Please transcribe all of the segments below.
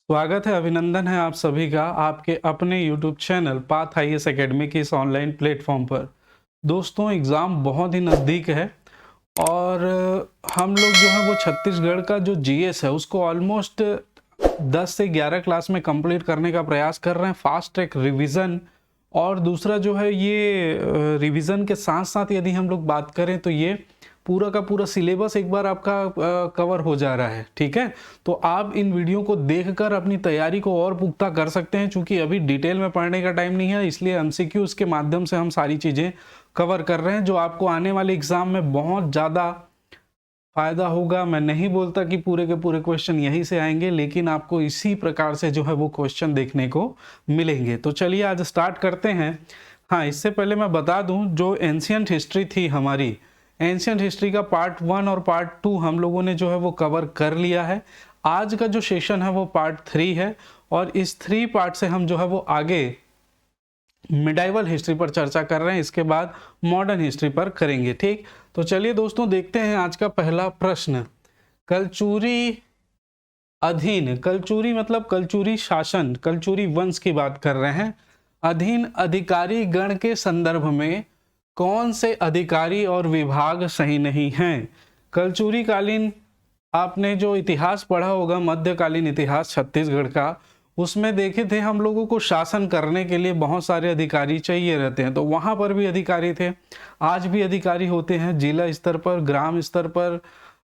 स्वागत है, अभिनंदन है आप सभी का आपके अपने YouTube channel path IAS academy के इस ऑनलाइन प्लेटफॉर्म पर। दोस्तों, एग्ज़ाम बहुत ही नज़दीक है और हम लोग जो है वो छत्तीसगढ़ का जो जीएस है उसको ऑलमोस्ट 10 से 11 क्लास में कंप्लीट करने का प्रयास कर रहे हैं, फास्ट ट्रैक रिवीजन। और दूसरा जो है ये रिवीजन के साथ साथ यदि हम लोग बात करें तो ये पूरा का पूरा सिलेबस एक बार आपका कवर हो जा रहा है। ठीक है, तो आप इन वीडियो को देखकर अपनी तैयारी को और पुख्ता कर सकते हैं। चूंकि अभी डिटेल में पढ़ने का टाइम नहीं है, इसलिए एमसीक्यूज के माध्यम से हम सारी चीज़ें कवर कर रहे हैं जो आपको आने वाले एग्जाम में बहुत ज़्यादा फायदा होगा। मैं नहीं बोलता कि पूरे के पूरे क्वेश्चन यहीं से आएंगे, लेकिन आपको इसी प्रकार से जो है वो क्वेश्चन देखने को मिलेंगे। तो चलिए आज स्टार्ट करते हैं। हाँ, इससे पहले मैं बता दूं, जो एंशियंट हिस्ट्री थी हमारी, एंशियंट हिस्ट्री का पार्ट 1 और पार्ट 2 हम लोगों ने जो है वो कवर कर लिया है। आज का जो सेशन है वो पार्ट 3 है और इस 3 पार्ट से हम जो है वो आगे मिडाइवल हिस्ट्री पर चर्चा कर रहे हैं, इसके बाद मॉडर्न हिस्ट्री पर करेंगे। ठीक, तो चलिए दोस्तों देखते हैं आज का पहला प्रश्न। कलचुरी अधीन, कलचुरी मतलब कलचुरी शासन, कलचुरी वंश की बात कर रहे हैं। अधीन अधिकारी गण के संदर्भ में कौन से अधिकारी और विभाग सही नहीं हैं? कलचुरी कालीन आपने जो इतिहास पढ़ा होगा, मध्यकालीन इतिहास छत्तीसगढ़ का, उसमें देखे थे हम लोगों को शासन करने के लिए बहुत सारे अधिकारी चाहिए रहते हैं। तो वहाँ पर भी अधिकारी थे, आज भी अधिकारी होते हैं, जिला स्तर पर, ग्राम स्तर पर,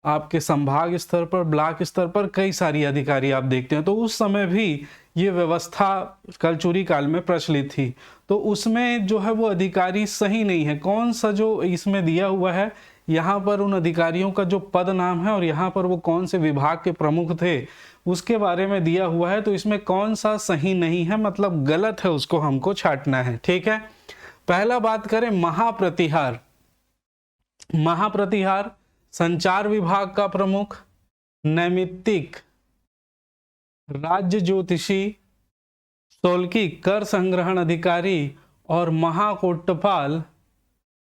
आपके संभाग स्तर पर, ब्लॉक स्तर पर कई सारी अधिकारी आप देखते हैं। तो उस समय भी ये व्यवस्था कलचुरी काल में प्रचलित थी। तो उसमें जो है वो अधिकारी सही नहीं है। कौन सा जो इसमें दिया हुआ है, यहाँ पर उन अधिकारियों का जो पद नाम है और यहाँ पर वो कौन से विभाग के प्रमुख थे उसके बारे में दिया हुआ है। तो इसमें कौन सा सही नहीं है, मतलब गलत है, उसको हमको छांटना है। ठीक है, पहला बात करें महाप्रतिहार। महाप्रतिहार संचार विभाग का प्रमुख, नैमित्तिक, राज्य ज्योतिषी, सोलकी कर संग्रहण अधिकारी और महाकोटपाल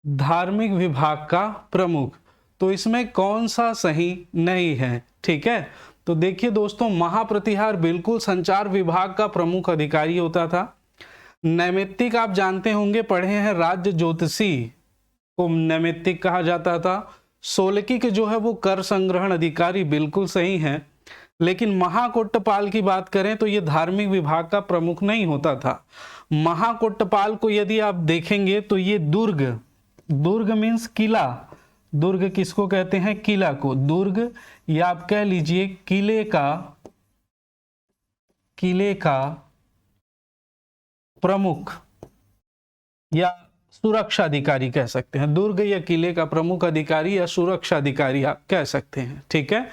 धार्मिक विभाग का प्रमुख। तो इसमें कौन सा सही नहीं है? ठीक है, तो देखिए दोस्तों, महाप्रतिहार बिल्कुल संचार विभाग का प्रमुख अधिकारी होता था। नैमित्तिक आप जानते होंगे, पढ़े हैं, राज्य ज्योतिषी को नैमित्तिक कहा जाता था। सोलकी जो है वो कर संग्रहण अधिकारी, बिल्कुल सही है। लेकिन महाकोट्टपाल की बात करें तो ये धार्मिक विभाग का प्रमुख नहीं होता था। महाकोट्टपाल को यदि आप देखेंगे तो ये दुर्ग, दुर्ग मीन्स किला, दुर्ग किसको कहते हैं? किला को दुर्ग, या आप कह लीजिए किले का प्रमुख या सुरक्षा अधिकारी कह सकते हैं। दुर्ग या किले का प्रमुख अधिकारी या सुरक्षा अधिकारी आप कह सकते हैं। ठीक है,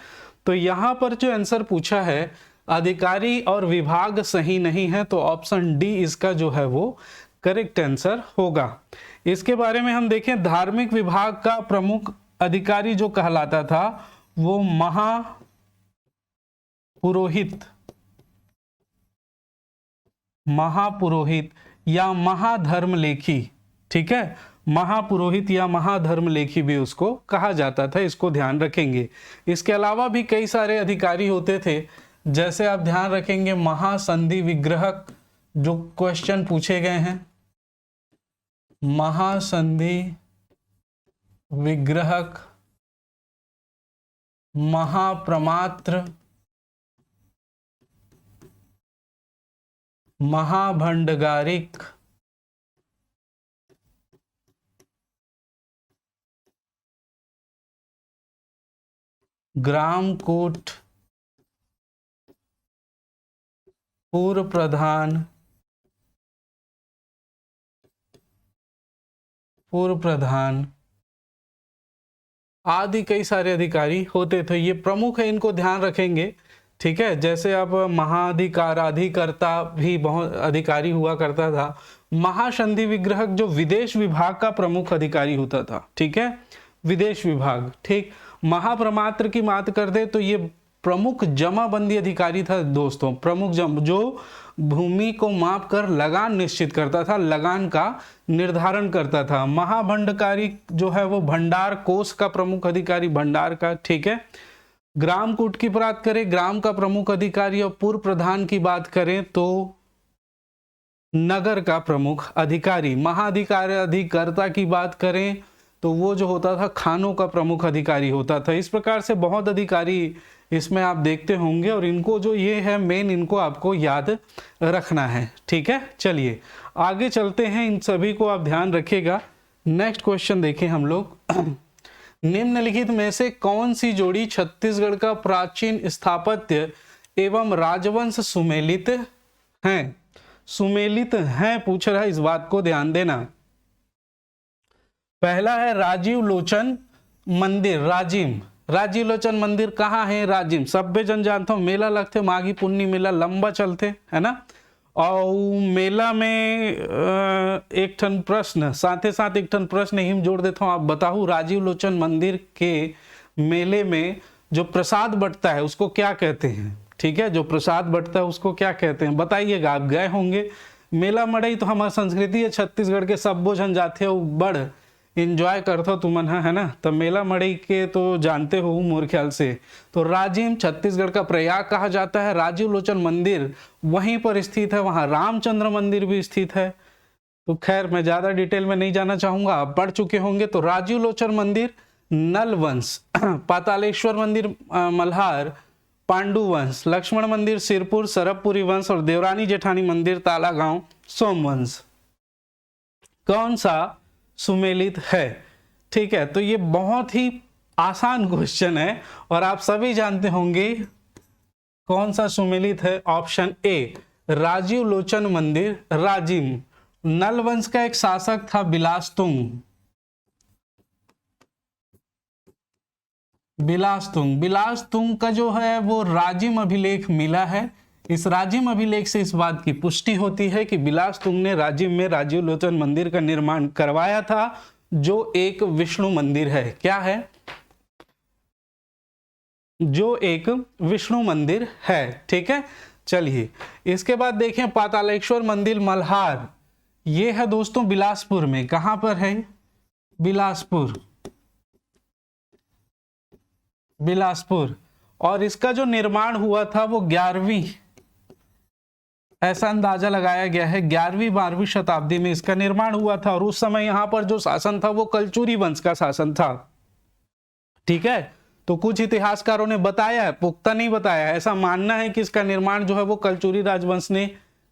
तो यहां पर जो आंसर पूछा है अधिकारी और विभाग सही नहीं है, तो ऑप्शन डी इसका जो है वो करेक्ट आंसर होगा। इसके बारे में हम देखें, धार्मिक विभाग का प्रमुख अधिकारी जो कहलाता था वो महापुरोहित या महाधर्मलेखी। ठीक है, महापुरोहित या महाधर्मलेखी भी उसको कहा जाता था, इसको ध्यान रखेंगे। इसके अलावा भी कई सारे अधिकारी होते थे, जैसे आप ध्यान रखेंगे महासंधि विग्रहक, जो क्वेश्चन पूछे गए हैं, महासंधि विग्रहक, महाप्रमात्र, महाभंडारिक, ग्रामकूट, पूर्व प्रधान आदि कई सारे अधिकारी होते थे। ये प्रमुख है, इनको ध्यान रखेंगे। ठीक है, जैसे अब महाधिकाराधिकर्ता भी बहुत अधिकारी हुआ करता था। महासंधि विग्रहक जो विदेश विभाग का प्रमुख अधिकारी होता था। ठीक है, विदेश विभाग। ठीक, महाप्रमात्र की बात कर दे तो ये प्रमुख जमाबंदी अधिकारी था दोस्तों। प्रमुख जो भूमि को माप कर लगान निश्चित करता था, लगान का निर्धारण करता था। महाभंडारी जो है वो भंडार कोष का प्रमुख अधिकारी, भंडार का। ठीक है, ग्रामकूट की बात करें, ग्राम का प्रमुख अधिकारी, और पूर्व प्रधान की बात करें तो नगर का प्रमुख अधिकारी। महाधिकारी अधिकर्ता की बात करें तो वो जो होता था खानों का प्रमुख अधिकारी होता था। इस प्रकार से बहुत अधिकारी इसमें आप देखते होंगे, और इनको जो ये है मेन, इनको आपको याद रखना है। ठीक है, चलिए आगे चलते हैं, इन सभी को आप ध्यान रखिएगा। नेक्स्ट क्वेश्चन देखें हम लोग। निम्नलिखित में से कौन सी जोड़ी छत्तीसगढ़ का प्राचीन स्थापत्य एवं राजवंश सुमेलित हैं? सुमेलित हैं पूछ रहा है, इस बात को ध्यान देना। पहला है राजीव लोचन मंदिर, राजीव लोचन मंदिर कहाँ है? राजिम, सभ्य जन जानते हो, मेला लगते माघी पुन्नी मेला लंबा चलते है ना। और मेला में एक ठन प्रश्न, साथे साथ एक ठन प्रश्न हिम जोड़ देता हूँ, आप बताओ राजीव लोचन मंदिर के मेले में जो प्रसाद बंटता है उसको क्या कहते हैं? ठीक है, जो प्रसाद बंटता है उसको क्या कहते हैं बताइएगा। आप गए होंगे मेला मड़ई, तो हमारी संस्कृति है छत्तीसगढ़ के सब्बो जन जाते हो, बड़ इंजॉय करते हो तुमन, है ना। तो मेला मड़ई के तो जानते हो मोर ख्याल से। तो राजिम छत्तीसगढ़ का प्रयाग कहा जाता है। राजीव लोचन मंदिर वहीं पर स्थित है, वहां रामचंद्र मंदिर भी स्थित है। तो खैर मैं ज्यादा डिटेल में नहीं जाना चाहूंगा, आप पढ़ चुके होंगे। तो राजीव लोचन मंदिर नलवंश, पातालेश्वर मंदिर मल्हार पांडु वंश, लक्ष्मण मंदिर सिरपुर सरबपुरी वंश, और देवरानी जेठानी मंदिर तालागांव सोमवंश। कौन सा सुमेलित है? ठीक है, तो ये बहुत ही आसान क्वेश्चन है और आप सभी जानते होंगे कौन सा सुमेलित है। ऑप्शन ए राजीव लोचन मंदिर, राजिम। नल वंश का एक शासक था बिलासतुंग, बिलासतुंग का जो है वो राजिम अभिलेख मिला है। इस राजिम अभिलेख से इस बात की पुष्टि होती है कि बिलासतुंग ने राजिम में राजीव लोचन मंदिर का निर्माण करवाया था, जो एक विष्णु मंदिर है। क्या है? जो एक विष्णु मंदिर है। ठीक है, चलिए इसके बाद देखें पातालेश्वर मंदिर मल्हार, ये है दोस्तों बिलासपुर में। कहां पर है? बिलासपुर। और इसका जो निर्माण हुआ था वो 11वीं, ऐसा अंदाजा लगाया गया है 11वीं-12वीं शताब्दी में इसका निर्माण हुआ था। और उस समय यहां पर जो शासन था वो कलचुरी वंश का शासन था। ठीक है, तो कुछ इतिहासकारों ने बताया है, पुख्ता नहीं बताया, ऐसा मानना है कि इसका निर्माण जो है वो कलचुरी राजवंश ने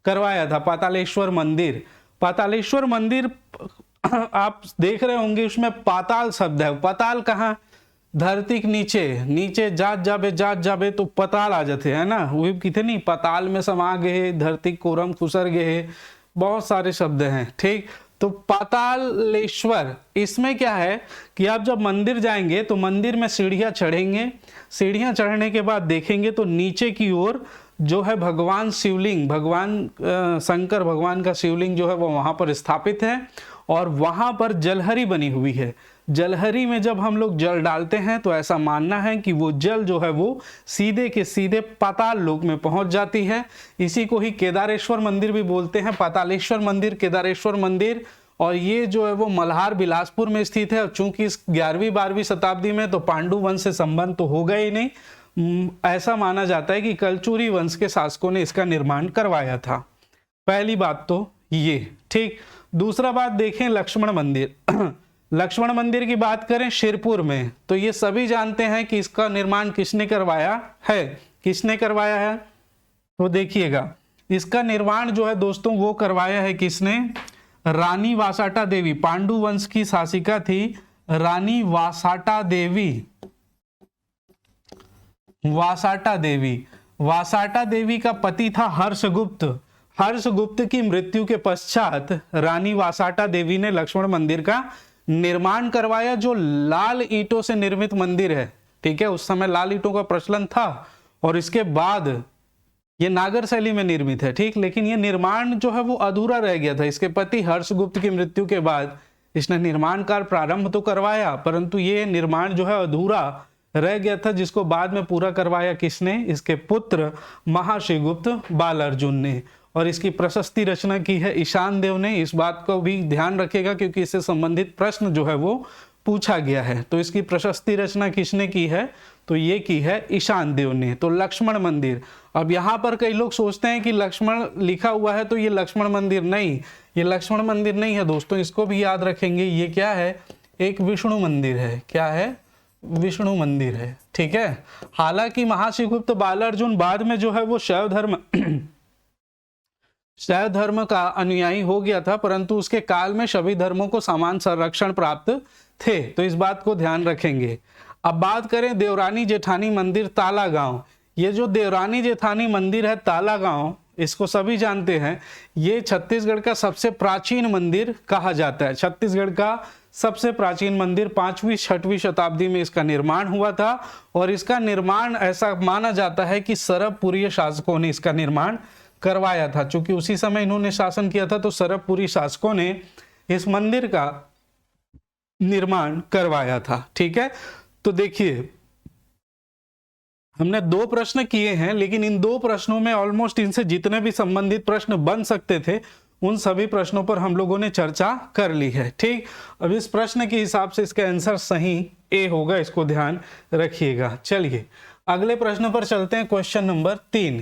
करवाया था। पातालेश्वर मंदिर आप देख रहे होंगे, उसमें पाताल शब्द है। पाताल कहाँ? धरती के नीचे जात जाबे तो पताल आ जाते है ना। वही कितनी पताल में समा गए, धरती कोरम खुसर गए, बहुत सारे शब्द हैं। ठीक, तो पातालेश्वर, इसमें क्या है कि आप जब मंदिर जाएंगे तो मंदिर में सीढ़ियां चढ़ेंगे, सीढ़ियां चढ़ने के बाद देखेंगे तो नीचे की ओर जो है भगवान शिवलिंग, भगवान शंकर भगवान का शिवलिंग जो है वो वहां पर स्थापित है। और वहां पर जलहरी बनी हुई है। जलहरी में जब हम लोग जल डालते हैं तो ऐसा मानना है कि वो जल जो है वो सीधे के सीधे पाताल लोक में पहुंच जाती है। इसी को ही केदारेश्वर मंदिर भी बोलते हैं, पातालेश्वर मंदिर, केदारेश्वर मंदिर। और ये जो है वो मल्हार बिलासपुर में स्थित है। और चूंकि इस 11वीं-12वीं शताब्दी में तो पांडु वंश से संबंध तो होगा ही नहीं, ऐसा माना जाता है कि कलचुरी वंश के शासकों ने इसका निर्माण करवाया था। पहली बात तो ये। ठीक, दूसरा बात देखें लक्ष्मण मंदिर। लक्ष्मण मंदिर की बात करें शिरपुर में, तो ये सभी जानते हैं कि इसका निर्माण किसने करवाया है। तो देखिएगा इसका निर्माण जो है दोस्तों वो करवाया है किसने? रानी वासाटा देवी, पांडु वंश की शासिका थी रानी वासाटा देवी का पति था हर्षगुप्त की मृत्यु के पश्चात रानी वासाटा देवी ने लक्ष्मण मंदिर का निर्माण करवाया, जो लाल ईंटों से निर्मित मंदिर है। ठीक है, उस समय लाल ईंटों का प्रचलन था और इसके बाद ये नागर शैली में निर्मित है। ठीक, लेकिन ये निर्माण जो है वो अधूरा रह गया था। इसके पति हर्षगुप्त की मृत्यु के बाद इसने निर्माण कार्य प्रारंभ तो करवाया, परंतु ये निर्माण जो है अधूरा रह गया था, जिसको बाद में पूरा करवाया किसने? इसके पुत्र महाशिवगुप्त बालार्जुन ने। और इसकी प्रशस्ति रचना की है ईशान देव ने। इस बात को भी ध्यान रखेगा क्योंकि इससे संबंधित प्रश्न जो है वो पूछा गया है। तो इसकी प्रशस्ति रचना किसने की है? तो ये की है ईशान देव ने। तो लक्ष्मण मंदिर, अब यहाँ पर कई लोग सोचते हैं कि लक्ष्मण लिखा हुआ है तो ये लक्ष्मण मंदिर, नहीं, ये लक्ष्मण मंदिर नहीं है दोस्तों, इसको भी याद रखेंगे। ये क्या है, एक विष्णु मंदिर है। क्या है, विष्णु मंदिर है, ठीक है। हालांकि महाशिवगुप्त बालार्जुन बाद में जो है वो शैव धर्म का अनुयायी हो गया था, परंतु उसके काल में सभी धर्मों को समान संरक्षण प्राप्त थे, तो इस बात को ध्यान रखेंगे। अब बात करें देवरानी जेठानी मंदिर ताला गांव। ये जो देवरानी जेठानी मंदिर है ताला गांव, इसको सभी जानते हैं, ये छत्तीसगढ़ का सबसे प्राचीन मंदिर कहा जाता है। छत्तीसगढ़ का सबसे प्राचीन मंदिर 5वीं-6वीं शताब्दी में इसका निर्माण हुआ था, और इसका निर्माण ऐसा माना जाता है कि सरबपुरी शासकों ने इसका निर्माण करवाया था। चूंकि उसी समय इन्होंने शासन किया था, तो सरबपुरी शासकों ने इस मंदिर का निर्माण करवाया था, ठीक है। तो देखिए, हमने 2 प्रश्न किए हैं, लेकिन इन 2 प्रश्नों में ऑलमोस्ट इनसे जितने भी संबंधित प्रश्न बन सकते थे, उन सभी प्रश्नों पर हम लोगों ने चर्चा कर ली है, ठीक। अब इस प्रश्न के हिसाब से इसका आंसर सही ए होगा, इसको ध्यान रखिएगा। चलिए अगले प्रश्न पर चलते हैं। क्वेश्चन नंबर 3,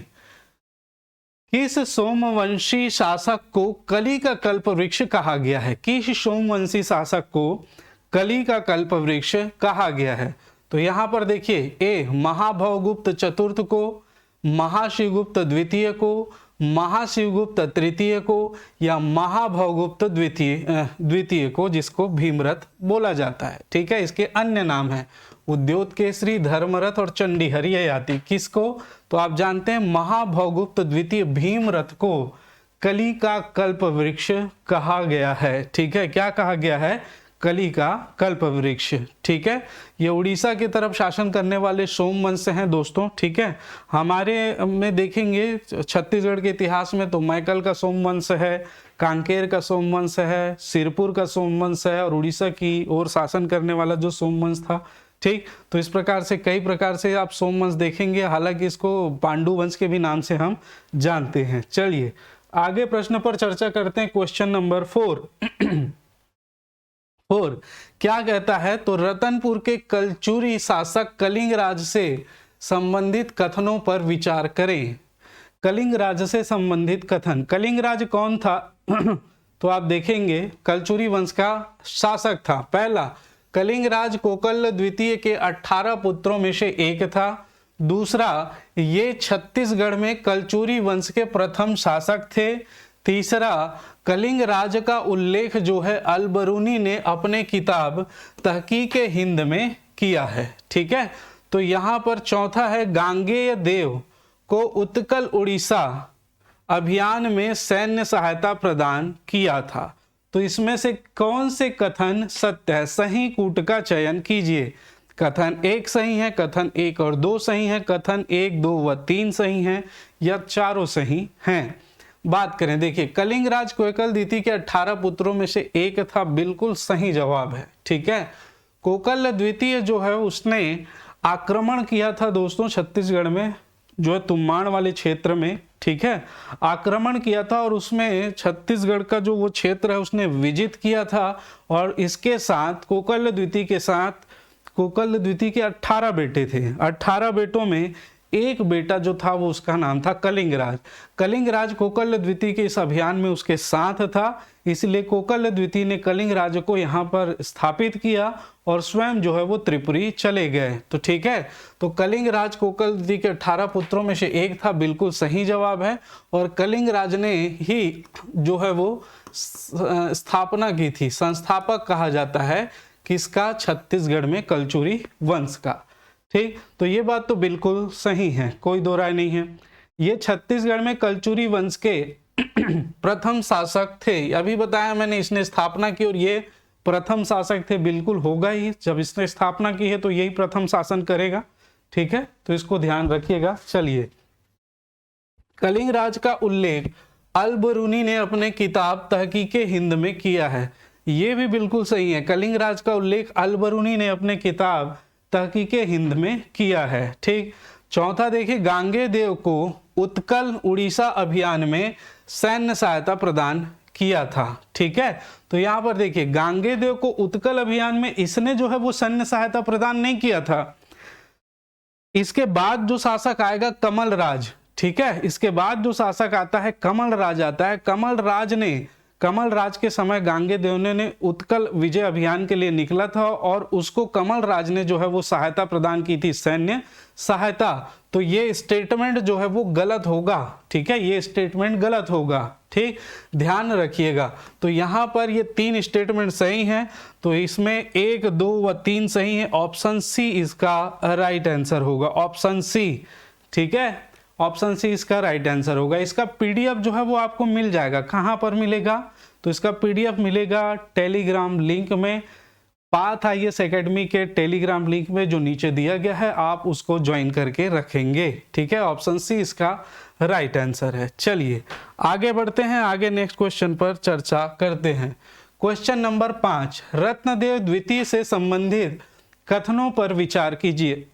किस सोमवंशी शासक को कली का कल्प वृक्ष कहा गया है? किस सोमवंशी शासक को कली का कल्प वृक्ष कहा गया है? तो यहां पर देखिए, ए महाभवगुप्त चतुर्थ को, महाशिवगुप्त द्वितीय को, महाशिवगुप्त तृतीय को, या महाभवगुप्त द्वितीय को, जिसको भीमरथ बोला जाता है, ठीक है। इसके अन्य नाम है उद्योतकेसरी, धर्मरथ और चंडीहर, ये आती किसको? तो आप जानते हैं महाभवगुप्त द्वितीय भीमरथ को कली का कल्प वृक्ष कहा गया है, ठीक है। क्या कहा गया है? कली का कल्प वृक्ष, ठीक है। ये उड़ीसा की तरफ शासन करने वाले सोमवंश हैं दोस्तों, ठीक है। हमारे में देखेंगे छत्तीसगढ़ के इतिहास में तो मैकल का सोमवंश है, कांकेर का सोमवंश है, सिरपुर का सोमवंश है, और उड़ीसा की ओर शासन करने वाला जो सोमवंश था, ठीक। तो इस प्रकार से कई प्रकार से आप सोमवंश देखेंगे, हालांकि इसको पांडु वंश के भी नाम से हम जानते हैं। चलिए आगे प्रश्न पर चर्चा करते हैं। क्वेश्चन नंबर 4 क्या कहता है? तो रतनपुर के कलचुरी शासक कलिंगराज से संबंधित कथनों पर विचार करें। कलिंगराज से संबंधित कथन, कलिंगराज कौन था? तो आप देखेंगे कलचुरी वंश का शासक था। पहला, कलिंगराज कोकल द्वितीय के 18 पुत्रों में से एक था। दूसरा, ये छत्तीसगढ़ में कलचुरी वंश के प्रथम शासक थे। तीसरा, कलिंग राज का उल्लेख जो है अलबरूनी ने अपने किताब तहकीक हिंद में किया है, ठीक है। तो यहां पर चौथा है, गांगेय देव को उत्कल उड़ीसा अभियान में सैन्य सहायता प्रदान किया था। तो इसमें से कौन से कथन सत्य है? सही कूट का चयन कीजिए। कथन 1 सही है, कथन 1 और 2 सही है, कथन 1, 2 व 3 सही है, या चारों सही हैं। बात करें, देखिए कलिंगराज कोकल द्वितीय के 18 पुत्रों में से एक था, बिल्कुल सही जवाब है, ठीक है। कोकल द्वितीय जो है उसने आक्रमण किया था दोस्तों छत्तीसगढ़ में, जो है तुम्बाड़ वाले क्षेत्र में, ठीक है, आक्रमण किया था, और उसमें छत्तीसगढ़ का जो वो क्षेत्र है उसने विजित किया था। और इसके साथ कोकल द्वितीय के साथ, कोकल द्वितीय के 18 बेटे थे। 18 बेटों में एक बेटा जो था वो उसका नाम था कलिंगराज। कलिंगराज कोकल द्वितीय के इस अभियान में उसके साथ था, इसलिए कोकल द्वितीय ने कलिंगराज को यहाँ पर स्थापित किया और स्वयं जो है वो त्रिपुरी चले गए। तो ठीक है, तो कलिंगराज कोकल द्वितीय के 18 पुत्रों में से एक था, बिल्कुल सही जवाब है। और कलिंगराज ने ही जो है वो स्थापना की थी, संस्थापक कहा जाता है किसका? छत्तीसगढ़ में कलचुरी वंश का। ठीक, तो ये बात तो बिल्कुल सही है, कोई दो राय नहीं है। ये छत्तीसगढ़ में कलचुरी वंश के प्रथम शासक थे, अभी बताया मैंने, इसने स्थापना की और ये प्रथम शासक थे, बिल्कुल होगा ही, जब इसने स्थापना की है तो यही प्रथम शासन करेगा। ठीक है, तो इसको ध्यान रखिएगा। चलिए, कलिंगराज का उल्लेख अलबरूनी ने अपने किताब तहकीके हिंद में किया है, ये भी बिल्कुल सही है। कलिंगराज का उल्लेख अलबरूनी ने अपने किताब तहकीके हिंद में किया है। ठीक, चौथा देखिए, गांगे देव को उत्कल उड़ीसा अभियान में सैन्य सहायता प्रदान किया था। ठीक है, तो यहां पर देखिए, गांगे देव को उत्कल अभियान में इसने जो है वो सैन्य सहायता प्रदान नहीं किया था, इसके बाद जो शासक आएगा कमल राज, ठीक है, इसके बाद जो शासक आता है कमल राज आता है। कमल राज के समय गांगे देवने ने उत्कल विजय अभियान के लिए निकला था और उसको कमल राज ने जो है वो सहायता प्रदान की थी, सैन्य सहायता। तो ये स्टेटमेंट जो है वो गलत होगा, ठीक है, ये स्टेटमेंट गलत होगा, ठीक, ध्यान रखिएगा। तो यहां पर ये 3 स्टेटमेंट सही हैं, तो इसमें 1, 2 व 3 सही है। ऑप्शन सी इसका राइट आंसर होगा, ऑप्शन सी, ठीक है, ऑप्शन सी इसका राइट आंसर होगा। इसका पीडीएफ जो है वो आपको मिल जाएगा, कहां पर मिलेगा, तो इसका पीडीएफ मिलेगा टेलीग्राम लिंक में, पाथ आईएएस एकेडमी के टेलीग्राम लिंक में जो नीचे दिया गया है, आप उसको ज्वाइन करके रखेंगे, ठीक है। ऑप्शन सी इसका राइट आंसर है। चलिए आगे बढ़ते हैं, आगे नेक्स्ट क्वेश्चन पर चर्चा करते हैं। क्वेश्चन नंबर 5, रत्नदेव द्वितीय से संबंधित कथनों पर विचार कीजिए।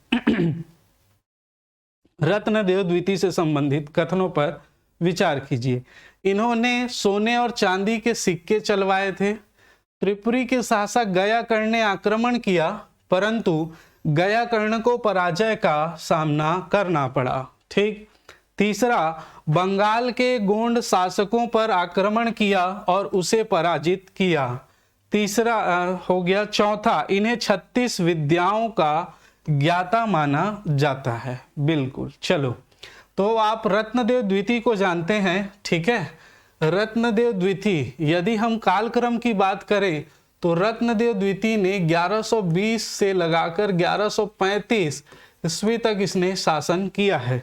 रत्नदेव द्वितीय से संबंधित कथनों पर विचार कीजिए। इन्होंने सोने और चांदी के सिक्के चलवाए थे। त्रिपुरी के शासक गयाकर्ण ने आक्रमण किया, परंतु गयाकर्ण को पराजय का सामना करना पड़ा, ठीक। तीसरा, बंगाल के गोंड शासकों पर आक्रमण किया और उसे पराजित किया। तीसरा हो गया। चौथा, इन्हें 36 विद्याओं का ज्ञाता माना जाता है। बिल्कुल, चलो, तो आप रत्नदेव द्वितीय को जानते हैं, ठीक है। रत्नदेव द्वितीय, यदि हम कालक्रम की बात करें तो रत्नदेव द्वितीय ने 1120 से लगाकर 1135 ईस्वी तक इसने शासन किया है।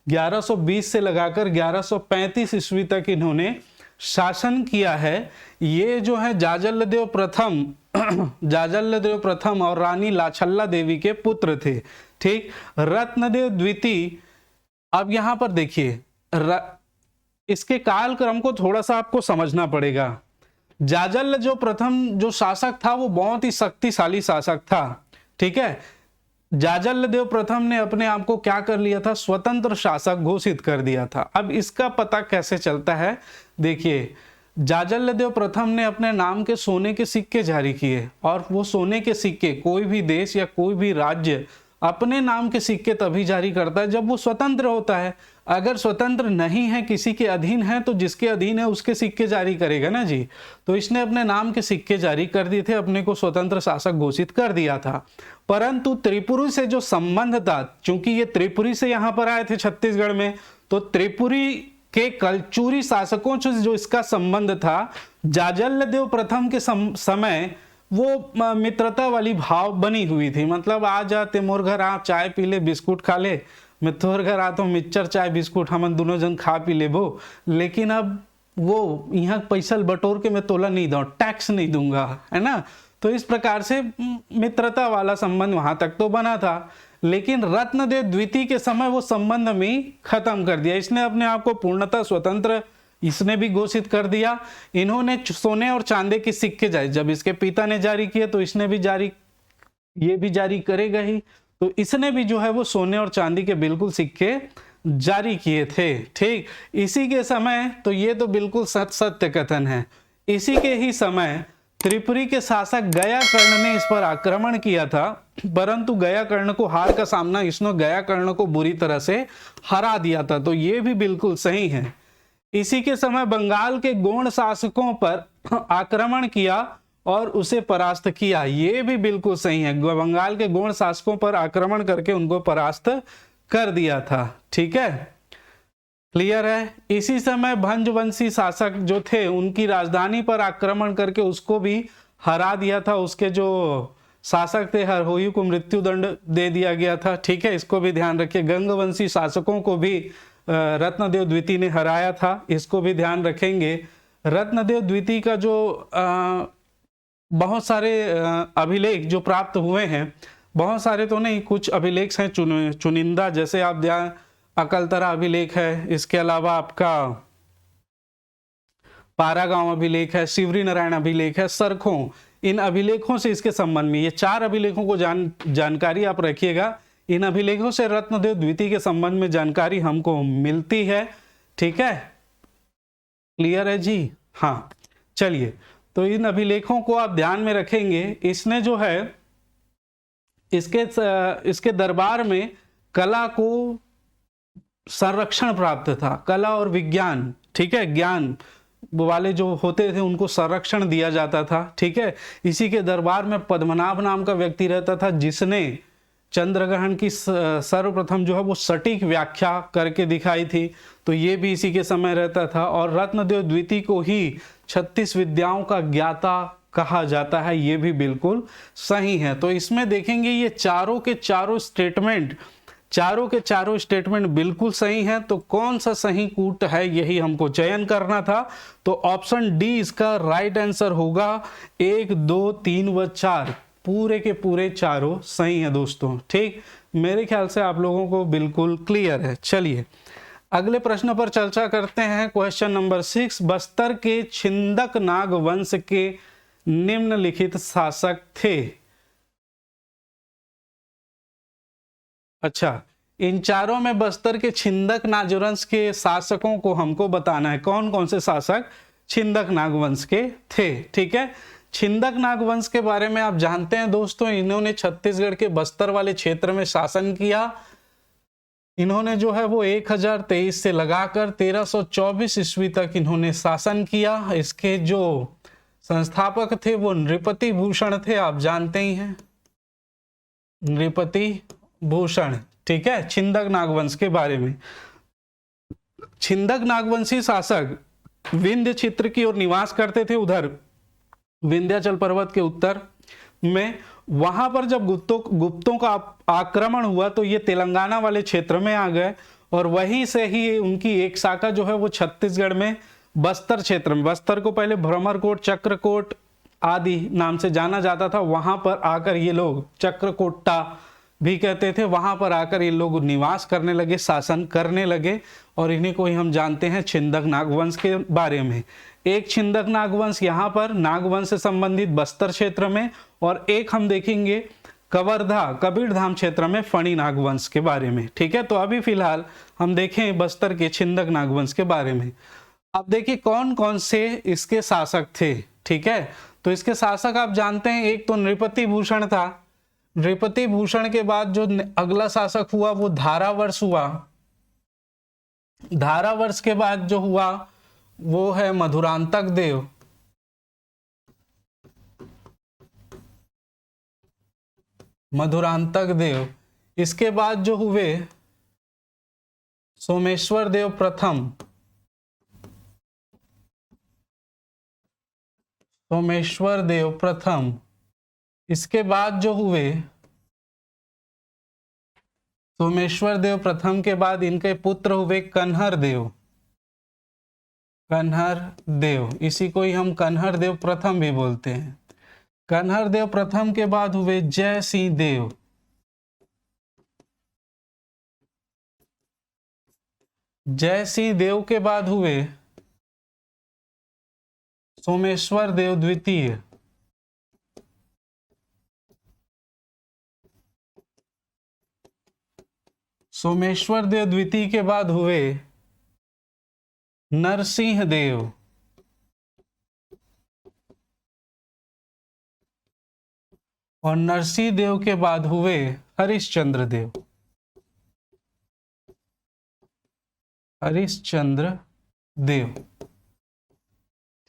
1120 से लगाकर 1135 ईस्वी तक इन्होंने शासन किया है। ये जो है जाजल्लदेव प्रथम जाजल्लदेव प्रथम और रानी लाछल्ला देवी के पुत्र थे, ठीक। रत्नदेव द्वितीय, अब यहां पर देखिए इसके कालक्रम को थोड़ा सा आपको समझना पड़ेगा। जाजल्ल जो प्रथम जो शासक था वो बहुत ही शक्तिशाली शासक था, ठीक है। जाजल्ल देव प्रथम ने अपने आप को क्या कर लिया था, स्वतंत्र शासक घोषित कर दिया था। अब इसका पता कैसे चलता है, देखिए, जाजल्ल देव प्रथम ने अपने नाम के सोने के सिक्के जारी किए, और वो सोने के सिक्के कोई भी देश या कोई भी राज्य अपने नाम के सिक्के तभी जारी करता है जब वो स्वतंत्र होता है। अगर स्वतंत्र नहीं है, किसी के अधीन है, तो जिसके अधीन है उसके सिक्के जारी करेगा ना जी। तो इसने अपने नाम के सिक्के जारी कर दिए थे, अपने को स्वतंत्र शासक घोषित कर दिया था। परंतु त्रिपुरी से जो संबंध था, चूंकि ये त्रिपुरी से यहाँ पर आए थे छत्तीसगढ़ में, तो त्रिपुरी के कलचुरी शासकों से जो इसका संबंध था, जाजल्लदेव प्रथम के समय वो मित्रता वाली भाव बनी हुई थी। मतलब आ जाते मोर घर, आप चाय पी ले, बिस्कुट खा ले, मैं तोहर घर आता हूँ, मिक्सचर चाय बिस्कुट हम दोनों जन खा पी लेबो। लेकिन अब वो यहाँ पैसा बटोर के मैं तोला नहीं दूँ, टैक्स नहीं दूंगा, है ना। तो इस प्रकार से मित्रता वाला संबंध वहां तक तो बना था। लेकिन रत्नदेव द्वितीय के समय वो संबंध में खत्म कर दिया। इसने अपने आप को पूर्णतः स्वतंत्र इसने भी घोषित कर दिया। इन्होंने सोने और चांदी के सिक्के जारी, जब इसके पिता ने जारी किए तो इसने भी जारी, ये भी जारी करेगा ही। तो इसने भी जो है वो सोने और चांदी के बिल्कुल सिक्के जारी किए थे, ठीक। इसी के समय, तो ये तो बिल्कुल सत्य कथन है, इसी के ही समय त्रिपुरी के शासक गयाकर्ण ने इस पर आक्रमण किया था, परंतु गयाकर्ण को हार का सामना, इसने गयाकर्ण को बुरी तरह से हरा दिया था। तो ये भी बिल्कुल सही है। इसी के समय बंगाल के गोंड शासकों पर आक्रमण किया और उसे परास्त किया, ये भी बिल्कुल सही है। बंगाल के गोंड शासकों पर आक्रमण करके उनको परास्त कर दिया था, ठीक है, क्लियर है। इसी समय भंजवंशी शासक जो थे, उनकी राजधानी पर आक्रमण करके उसको भी हरा दिया था। उसके जो शासक थे हरहोई को मृत्यु दंड दे दिया गया था, ठीक है, इसको भी ध्यान रखिए। गंगवंशी शासकों को भी रत्नदेव द्वितीय ने हराया था, इसको भी ध्यान रखेंगे। रत्नदेव द्वितीय का जो बहुत सारे अभिलेख जो प्राप्त हुए हैं, बहुत सारे तो नहीं, कुछ अभिलेख हैं चुनिंदा, जैसे आप ध्यान, अकलतरा अभिलेख है, इसके अलावा आपका पारागांव अभिलेख है, शिवरी नारायण अभिलेख है, सरखों, इन अभिलेखों से इसके संबंध में, ये 4 अभिलेखों को जानकारी आप रखिएगा। इन अभिलेखों से रत्नदेव द्वितीय के संबंध में जानकारी हमको मिलती है, ठीक है, क्लियर है जी। हाँ, चलिए, तो इन अभिलेखों को आप ध्यान में रखेंगे। इसने जो है इसके दरबार में कला को संरक्षण प्राप्त था, कला और विज्ञान, ठीक है, ज्ञान वाले जो होते थे उनको संरक्षण दिया जाता था, ठीक है। इसी के दरबार में पद्मनाभ नाम का व्यक्ति रहता था जिसने चंद्र ग्रहण की सर्वप्रथम जो है वो सटीक व्याख्या करके दिखाई थी, तो ये भी इसी के समय रहता था। और रत्नदेव द्वितीय को ही 36 विद्याओं का ज्ञाता कहा जाता है, ये भी बिल्कुल सही है। तो इसमें देखेंगे ये चारों के चारों स्टेटमेंट बिल्कुल सही है। तो कौन सा सही कूट है यही हमको चयन करना था। तो ऑप्शन डी इसका राइट आंसर होगा। 1, 2, 3 व 4 पूरे के पूरे चारों सही है दोस्तों, ठीक। मेरे ख्याल से आप लोगों को बिल्कुल क्लियर है। चलिए अगले प्रश्न पर चर्चा करते हैं। क्वेश्चन नंबर 6, बस्तर के छिंदक नाग वंश के निम्नलिखित शासक थे। अच्छा, इन चारों में बस्तर के छिंदक नागवंश के शासकों को हमको बताना है, कौन कौन से शासक छिंदक नागवंश के थे, ठीक है। छिंदक नागवंश के बारे में आप जानते हैं दोस्तों, इन्होंने छत्तीसगढ़ के बस्तर वाले क्षेत्र में शासन किया। इन्होंने जो है वो 1023 से लगाकर 1324 ईस्वी तक इन्होंने शासन किया। इसके जो संस्थापक थे वो नृपति भूषण थे, आप जानते ही हैं, नृपति भूषण, ठीक है। छिंदक नागवंश के बारे में, छिंदक नागवंशी शासक विंध्य क्षेत्र की ओर निवास करते थे, उधर विंध्याचल पर्वत के उत्तर में। वहां पर जब गुप्तों का आक्रमण हुआ तो ये तेलंगाना वाले क्षेत्र में आ गए, और वहीं से ही उनकी एक शाखा जो है वो छत्तीसगढ़ में बस्तर क्षेत्र में, बस्तर को पहले भ्रमरकोट, चक्रकोट आदि नाम से जाना जाता था, वहां पर आकर ये लोग, चक्रकोट्टा भी कहते थे, वहां पर आकर ये लोग निवास करने लगे, शासन करने लगे, और इन्हीं को ही हम जानते हैं छिंदक नागवंश के बारे में। एक छिंदक नागवंश यहाँ पर नागवंश से संबंधित बस्तर क्षेत्र में, और एक हम देखेंगे कवर्धा कबीरधाम क्षेत्र में फणी नागवंश के बारे में, ठीक है। तो अभी फिलहाल हम देखें बस्तर के छिंदक नागवंश के बारे में। अब देखिए कौन कौन से इसके शासक थे, ठीक है। तो इसके शासक आप जानते हैं, एक तो नृपति भूषण था। नृपति भूषण के बाद जो अगला शासक हुआ वो धारावर्ष हुआ। धारावर्ष के बाद जो हुआ वो है मधुरांतक देव। मधुरांतक देव। इसके बाद जो हुए सोमेश्वर देव प्रथम। सोमेश्वर देव प्रथम। इसके बाद जो हुए सोमेश्वर देव प्रथम के बाद इनके पुत्र हुए कन्हर देव। कन्हर देव, इसी को ही हम कन्हर देव प्रथम भी बोलते हैं। कन्हर देव प्रथम के बाद हुए जय सिंह देव। जय सिंह देव के बाद हुए सोमेश्वर देव द्वितीय। सोमेश्वर देव द्वितीय के बाद हुए नरसिंह देव। और नरसिंह देव के बाद हुए हरिश्चंद्र देव। हरिश्चंद्र देव,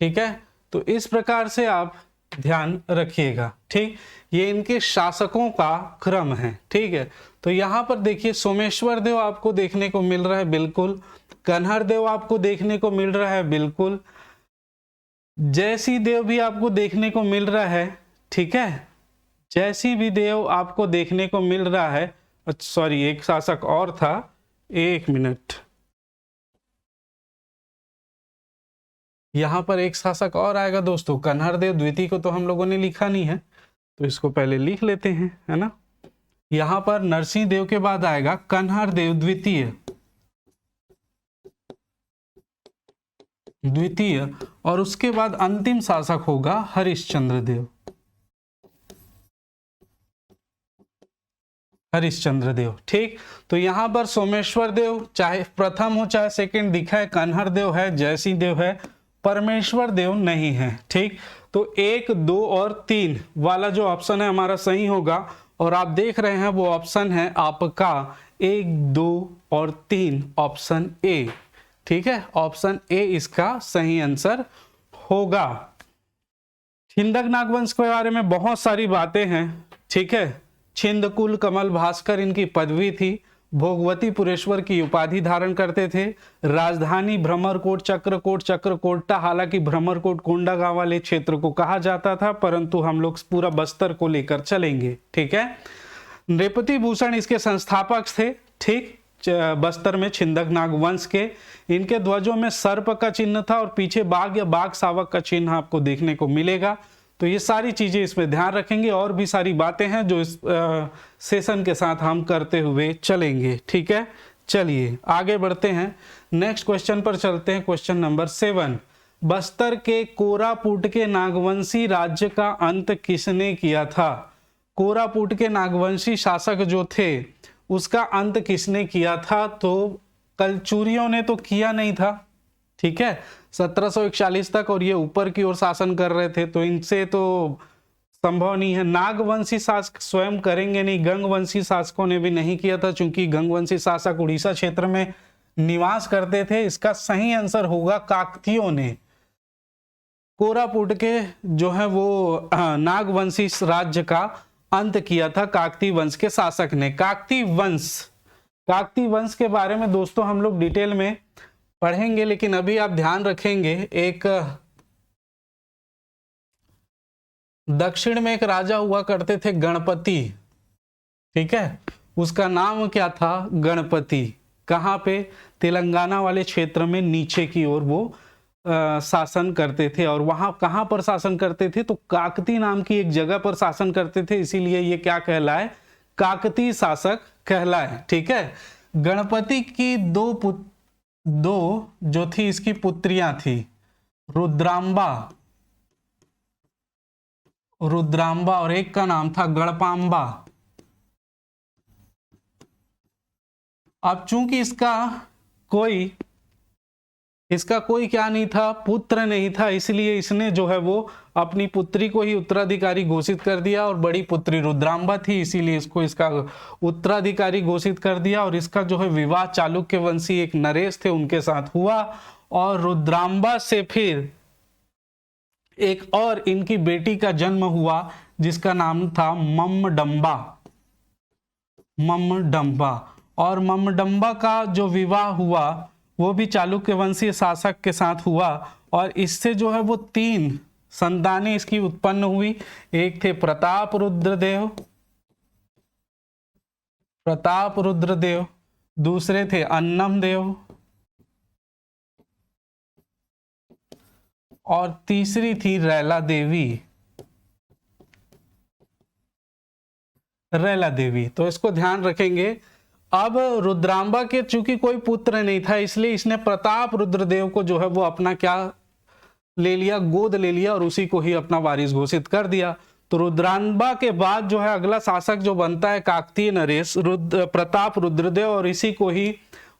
ठीक है। तो इस प्रकार से आप ध्यान रखिएगा, ठीक। ये इनके शासकों का क्रम है, ठीक है। तो यहां पर देखिए सोमेश्वर देव आपको देखने को मिल रहा है, बिल्कुल। कन्हर देव आपको देखने को मिल रहा है, बिल्कुल। जयसिंह देव भी आपको देखने को मिल रहा है, ठीक है। जयसिंह भी देव आपको देखने को मिल रहा है। सॉरी, एक शासक और था, एक मिनट, यहां पर एक शासक और आएगा दोस्तों। कन्हर देव द्वितीय को तो हम लोगों ने लिखा नहीं है, तो इसको पहले लिख लेते हैं, है ना। यहां पर नरसिंह देव के बाद आएगा कन्हर देव द्वितीय। और उसके बाद अंतिम शासक होगा हरिश्चंद्र देव। हरिश्चंद्र देव, ठीक। तो यहां पर सोमेश्वर देव चाहे प्रथम हो चाहे सेकंड दिखा है, कन्हर देव है, जयसिंह देव है, परमेश्वर देव नहीं है, ठीक। तो 1, 2 और 3 वाला जो ऑप्शन है हमारा सही होगा। और आप देख रहे हैं वो ऑप्शन है आपका 1, 2 और 3, ऑप्शन ए। ठीक है, ऑप्शन ए इसका सही आंसर होगा। छिंदक नागवंश के बारे में बहुत सारी बातें हैं। ठीक है, छिंदकुल कमल भास्कर इनकी पदवी थी, भोगवतीपुरेश्वर की उपाधि धारण करते थे, राजधानी भ्रमरकोट चक्रकोटा, हालांकि भ्रमरकोट कोंडागांव वाले क्षेत्र को कहा जाता था, परंतु हम लोग पूरा बस्तर को लेकर चलेंगे। ठीक है, नृपति भूषण इसके संस्थापक थे। ठीक, बस्तर में छिंदक नागवंश के। इनके ध्वजों में सर्प का चिन्ह था और पीछे बाघ या बाघ शावक का चिन्ह आपको देखने को मिलेगा। तो ये सारी चीजें इसमें ध्यान रखेंगे, और भी सारी बातें हैं जो इस सेशन के साथ हम करते हुए चलेंगे। ठीक है, चलिए आगे बढ़ते हैं, नेक्स्ट क्वेश्चन पर चलते हैं। क्वेश्चन नंबर 7, बस्तर के कोरापुट के नागवंशी राज्य का अंत किसने किया था? कोरापुट के नागवंशी शासक जो थे उसका अंत किसने किया था? तो कलचुरियों ने तो किया नहीं था। ठीक है, 1741 तक, और ये ऊपर की ओर शासन कर रहे थे, तो इनसे तो संभव नहीं है। नागवंशी शासक स्वयं करेंगे नहीं, गंगवंशी शासकों ने भी नहीं किया था, क्योंकि गंगवंशी शासक उड़ीसा क्षेत्र में निवास करते थे। इसका सही आंसर होगा काकतियों ने कोरापुट के जो है वो नागवंशी राज्य का अंत किया था, काकती वंश के शासक ने। काकती वंश के बारे में दोस्तों हम लोग डिटेल में पढ़ेंगे, लेकिन अभी आप ध्यान रखेंगे, एक दक्षिण में एक राजा हुआ करते थे गणपति। ठीक है, उसका नाम क्या था? गणपति। कहाँ पे? तेलंगाना वाले क्षेत्र में नीचे की ओर वो शासन करते थे। और वहां कहां पर शासन करते थे? तो काकती नाम की एक जगह पर शासन करते थे, इसीलिए ये क्या कहलाए? काकती शासक कहलाए। ठीक है, गणपति की दो जो थी इसकी पुत्रियां थी, रुद्रांबा और एक का नाम था गणपांबा। अब चूंकि इसका कोई क्या नहीं था, पुत्र नहीं था, इसलिए इसने जो है वो अपनी पुत्री को ही उत्तराधिकारी घोषित कर दिया, और बड़ी पुत्री रुद्रांबा थी, इसीलिए इसको इसका उत्तराधिकारी घोषित कर दिया। और इसका जो है विवाह चालुक्य वंशी एक नरेश थे उनके साथ हुआ, और रुद्रांबा से फिर एक और इनकी बेटी का जन्म हुआ जिसका नाम था मम्मडंबा। और मम्मडंबा का जो विवाह हुआ वो भी चालुक्य वंशीय शासक के साथ हुआ, और इससे जो है वो 3 संतानें इसकी उत्पन्न हुई। एक थे प्रताप रुद्रदेव, दूसरे थे अन्नम देव, और तीसरी थी रैला देवी। तो इसको ध्यान रखेंगे। अब रुद्रांबा के चूंकि कोई पुत्र नहीं था, इसलिए इसने प्रताप रुद्रदेव को जो है वो अपना क्या ले लिया? गोद ले लिया, और उसी को ही अपना वारिस घोषित कर दिया। तो रुद्रांबा के बाद जो है अगला शासक जो बनता है काकतीय नरेश प्रताप रुद्रदेव, और इसी को ही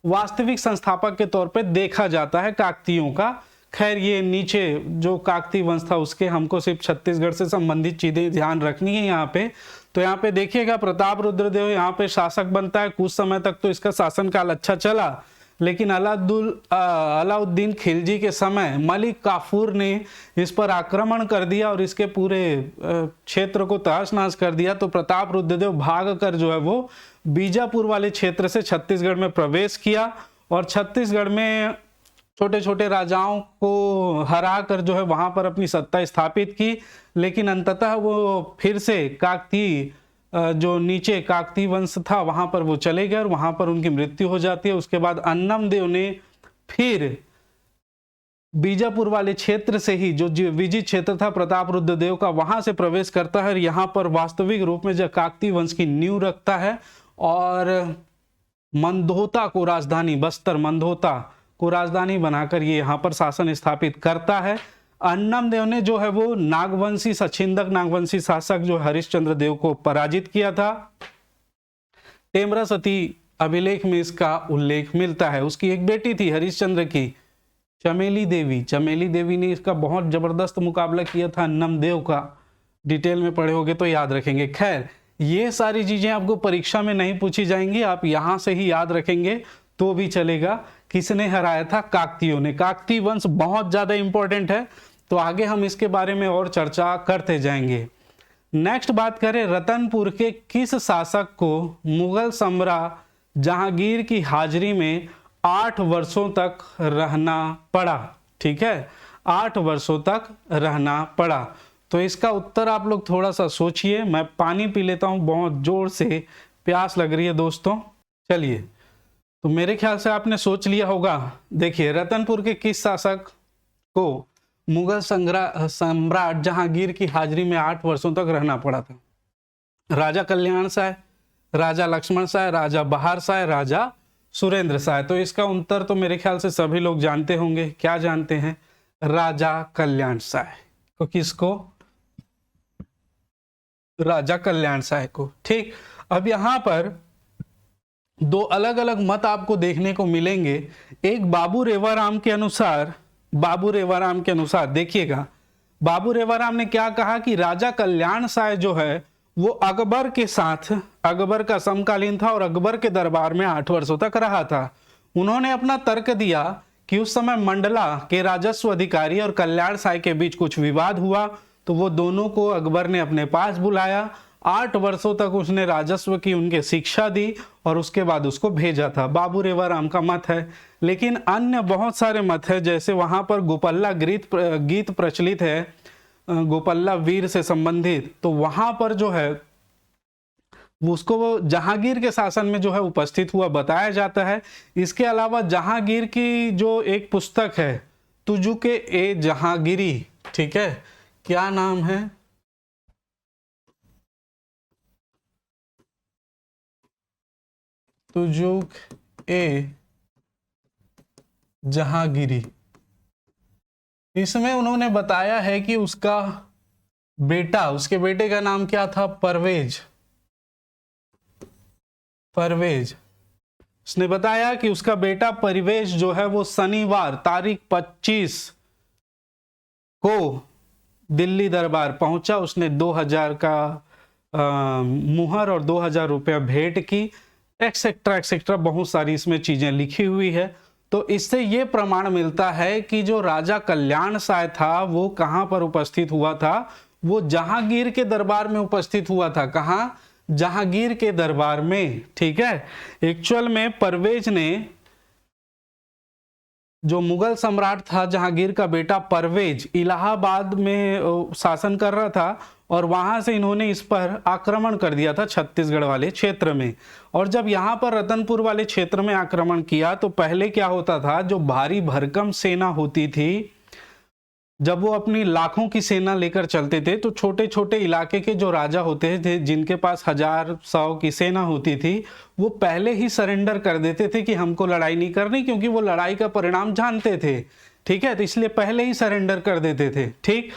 वास्तविक संस्थापक के तौर पे देखा जाता है काकतीयों का। खैर, ये नीचे जो काकती वंश था उसके हमको सिर्फ छत्तीसगढ़ से संबंधित चीजें ध्यान रखनी है यहाँ पे। तो यहाँ पे देखिएगा प्रताप रुद्रदेव यहाँ पे शासक बनता है। कुछ समय तक तो इसका शासनकाल अच्छा चला, लेकिन अलाउद्दीन खिलजी के समय मलिक काफूर ने इस पर आक्रमण कर दिया और इसके पूरे क्षेत्र को तहस नहस कर दिया। तो प्रताप रुद्रदेव भाग कर जो है वो बीजापुर वाले क्षेत्र से छत्तीसगढ़ में प्रवेश किया, और छत्तीसगढ़ में छोटे छोटे राजाओं को हरा कर जो है वहां पर अपनी सत्ता स्थापित की। लेकिन अंततः वो फिर से जो नीचे काकती वंश था वहां पर वो चले गए, और वहां पर उनकी मृत्यु हो जाती है। उसके बाद अन्नम देव ने फिर बीजापुर वाले क्षेत्र से ही जो विजित क्षेत्र था प्रताप रुद्रदेव का, वहां से प्रवेश करता है, यहाँ पर वास्तविक रूप में जो काकती वंश की नींव रखता है, और मंदोता को राजधानी, बस्तर मंदोता को राजधानी बनाकर ये यहाँ पर शासन स्थापित करता है। अन्नम देव ने जो है वो नागवंशी छिंदक नागवंशी शासक जो हरिश्चंद्र देव को पराजित किया था। टेमरा सती अभिलेख में इसका उल्लेख मिलता है। उसकी एक बेटी थी हरिश्चंद्र की, चमेली देवी ने इसका बहुत जबरदस्त मुकाबला किया था अन्नम देव का। डिटेल में पढ़े होगे तो याद रखेंगे। खैर, ये सारी चीजें आपको परीक्षा में नहीं पूछी जाएंगी, आप यहां से ही याद रखेंगे तो भी चलेगा। किसने हराया था? काकतीयों ने। काकतीय वंश बहुत ज्यादा इंपॉर्टेंट है, तो आगे हम इसके बारे में और चर्चा करते जाएंगे। नेक्स्ट बात करें, रतनपुर के किस शासक को मुगल सम्राट जहांगीर की हाजिरी में 8 वर्षों तक रहना पड़ा? ठीक है, 8 वर्षों तक रहना पड़ा। तो इसका उत्तर आप लोग थोड़ा सा सोचिए। मैं पानी पी लेता हूं, बहुत जोर से प्यास लग रही है दोस्तों। चलिए, तो मेरे ख्याल से आपने सोच लिया होगा। देखिए, रतनपुर के किस शासक को मुगल सम्राट जहांगीर की हाजिरी में 8 वर्षों तक रहना पड़ा था? राजा कल्याण शाह, राजा लक्ष्मण शाह, राजा बहार शाह, राजा सुरेंद्र शाह। तो इसका उत्तर तो मेरे ख्याल से सभी लोग जानते होंगे। क्या जानते हैं? राजा कल्याण शाह को। किसको? राजा कल्याण शाह को। ठीक, अब यहां पर दो अलग अलग मत आपको देखने को मिलेंगे। एक बाबू रेवाराम के अनुसार, देखिएगा, बाबू रेवाराम ने क्या कहा कि राजा कल्याण शाह जो है वो अकबर के साथ, अकबर का समकालीन था और अकबर के दरबार में 8 वर्षों तक रहा था। उन्होंने अपना तर्क दिया कि उस समय मंडला के राजस्व अधिकारी और कल्याण शाह के बीच कुछ विवाद हुआ, तो वो दोनों को अकबर ने अपने पास बुलाया। 8 वर्षों तक उसने राजस्व की उनके शिक्षा दी और उसके बाद उसको भेजा था। बाबू रेवाराम का मत है, लेकिन अन्य बहुत सारे मत है। जैसे वहां पर गोपल्ला गीत प्रचलित है, गोपल्ला वीर से संबंधित, तो वहां पर जो है उसको वो जहांगीर के शासन में जो है उपस्थित हुआ बताया जाता है। इसके अलावा जहांगीर की जो एक पुस्तक है, तुजुके ए जहांगीरी, ठीक है, क्या नाम है? तुजुक ए जहांगीरी। इसमें उन्होंने बताया है कि उसका बेटा, उसके बेटे का नाम क्या था? परवेज। उसने बताया कि उसका बेटा परवेज जो है वो शनिवार तारीख 25 को दिल्ली दरबार पहुंचा। उसने 2000 का मुहर और 2000 रुपया भेंट की, एक्सेट्रा एक्सेट्रा, बहुत सारी इसमें चीजें लिखी हुई है। तो इससे ये प्रमाण मिलता है कि जो राजा कल्याण शाह था वो कहां पर उपस्थित हुआ था? वो जहांगीर के दरबार में उपस्थित हुआ था। कहां? जहांगीर के दरबार में। ठीक है, एक्चुअल में परवेज ने, जो मुगल सम्राट था जहांगीर का बेटा परवेज, इलाहाबाद में शासन कर रहा था और वहां से इन्होंने इस पर आक्रमण कर दिया था छत्तीसगढ़ वाले क्षेत्र में। और जब यहाँ पर रतनपुर वाले क्षेत्र में आक्रमण किया तो पहले क्या होता था, जो भारी भरकम सेना होती थी, जब वो अपनी लाखों की सेना लेकर चलते थे तो छोटे छोटे इलाके के जो राजा होते थे, जिनके पास 1000-100 की सेना होती थी, वो पहले ही सरेंडर कर देते थे कि हमको लड़ाई नहीं करनी, क्योंकि वो लड़ाई का परिणाम जानते थे। ठीक है, तो इसलिए पहले ही सरेंडर कर देते थे। ठीक,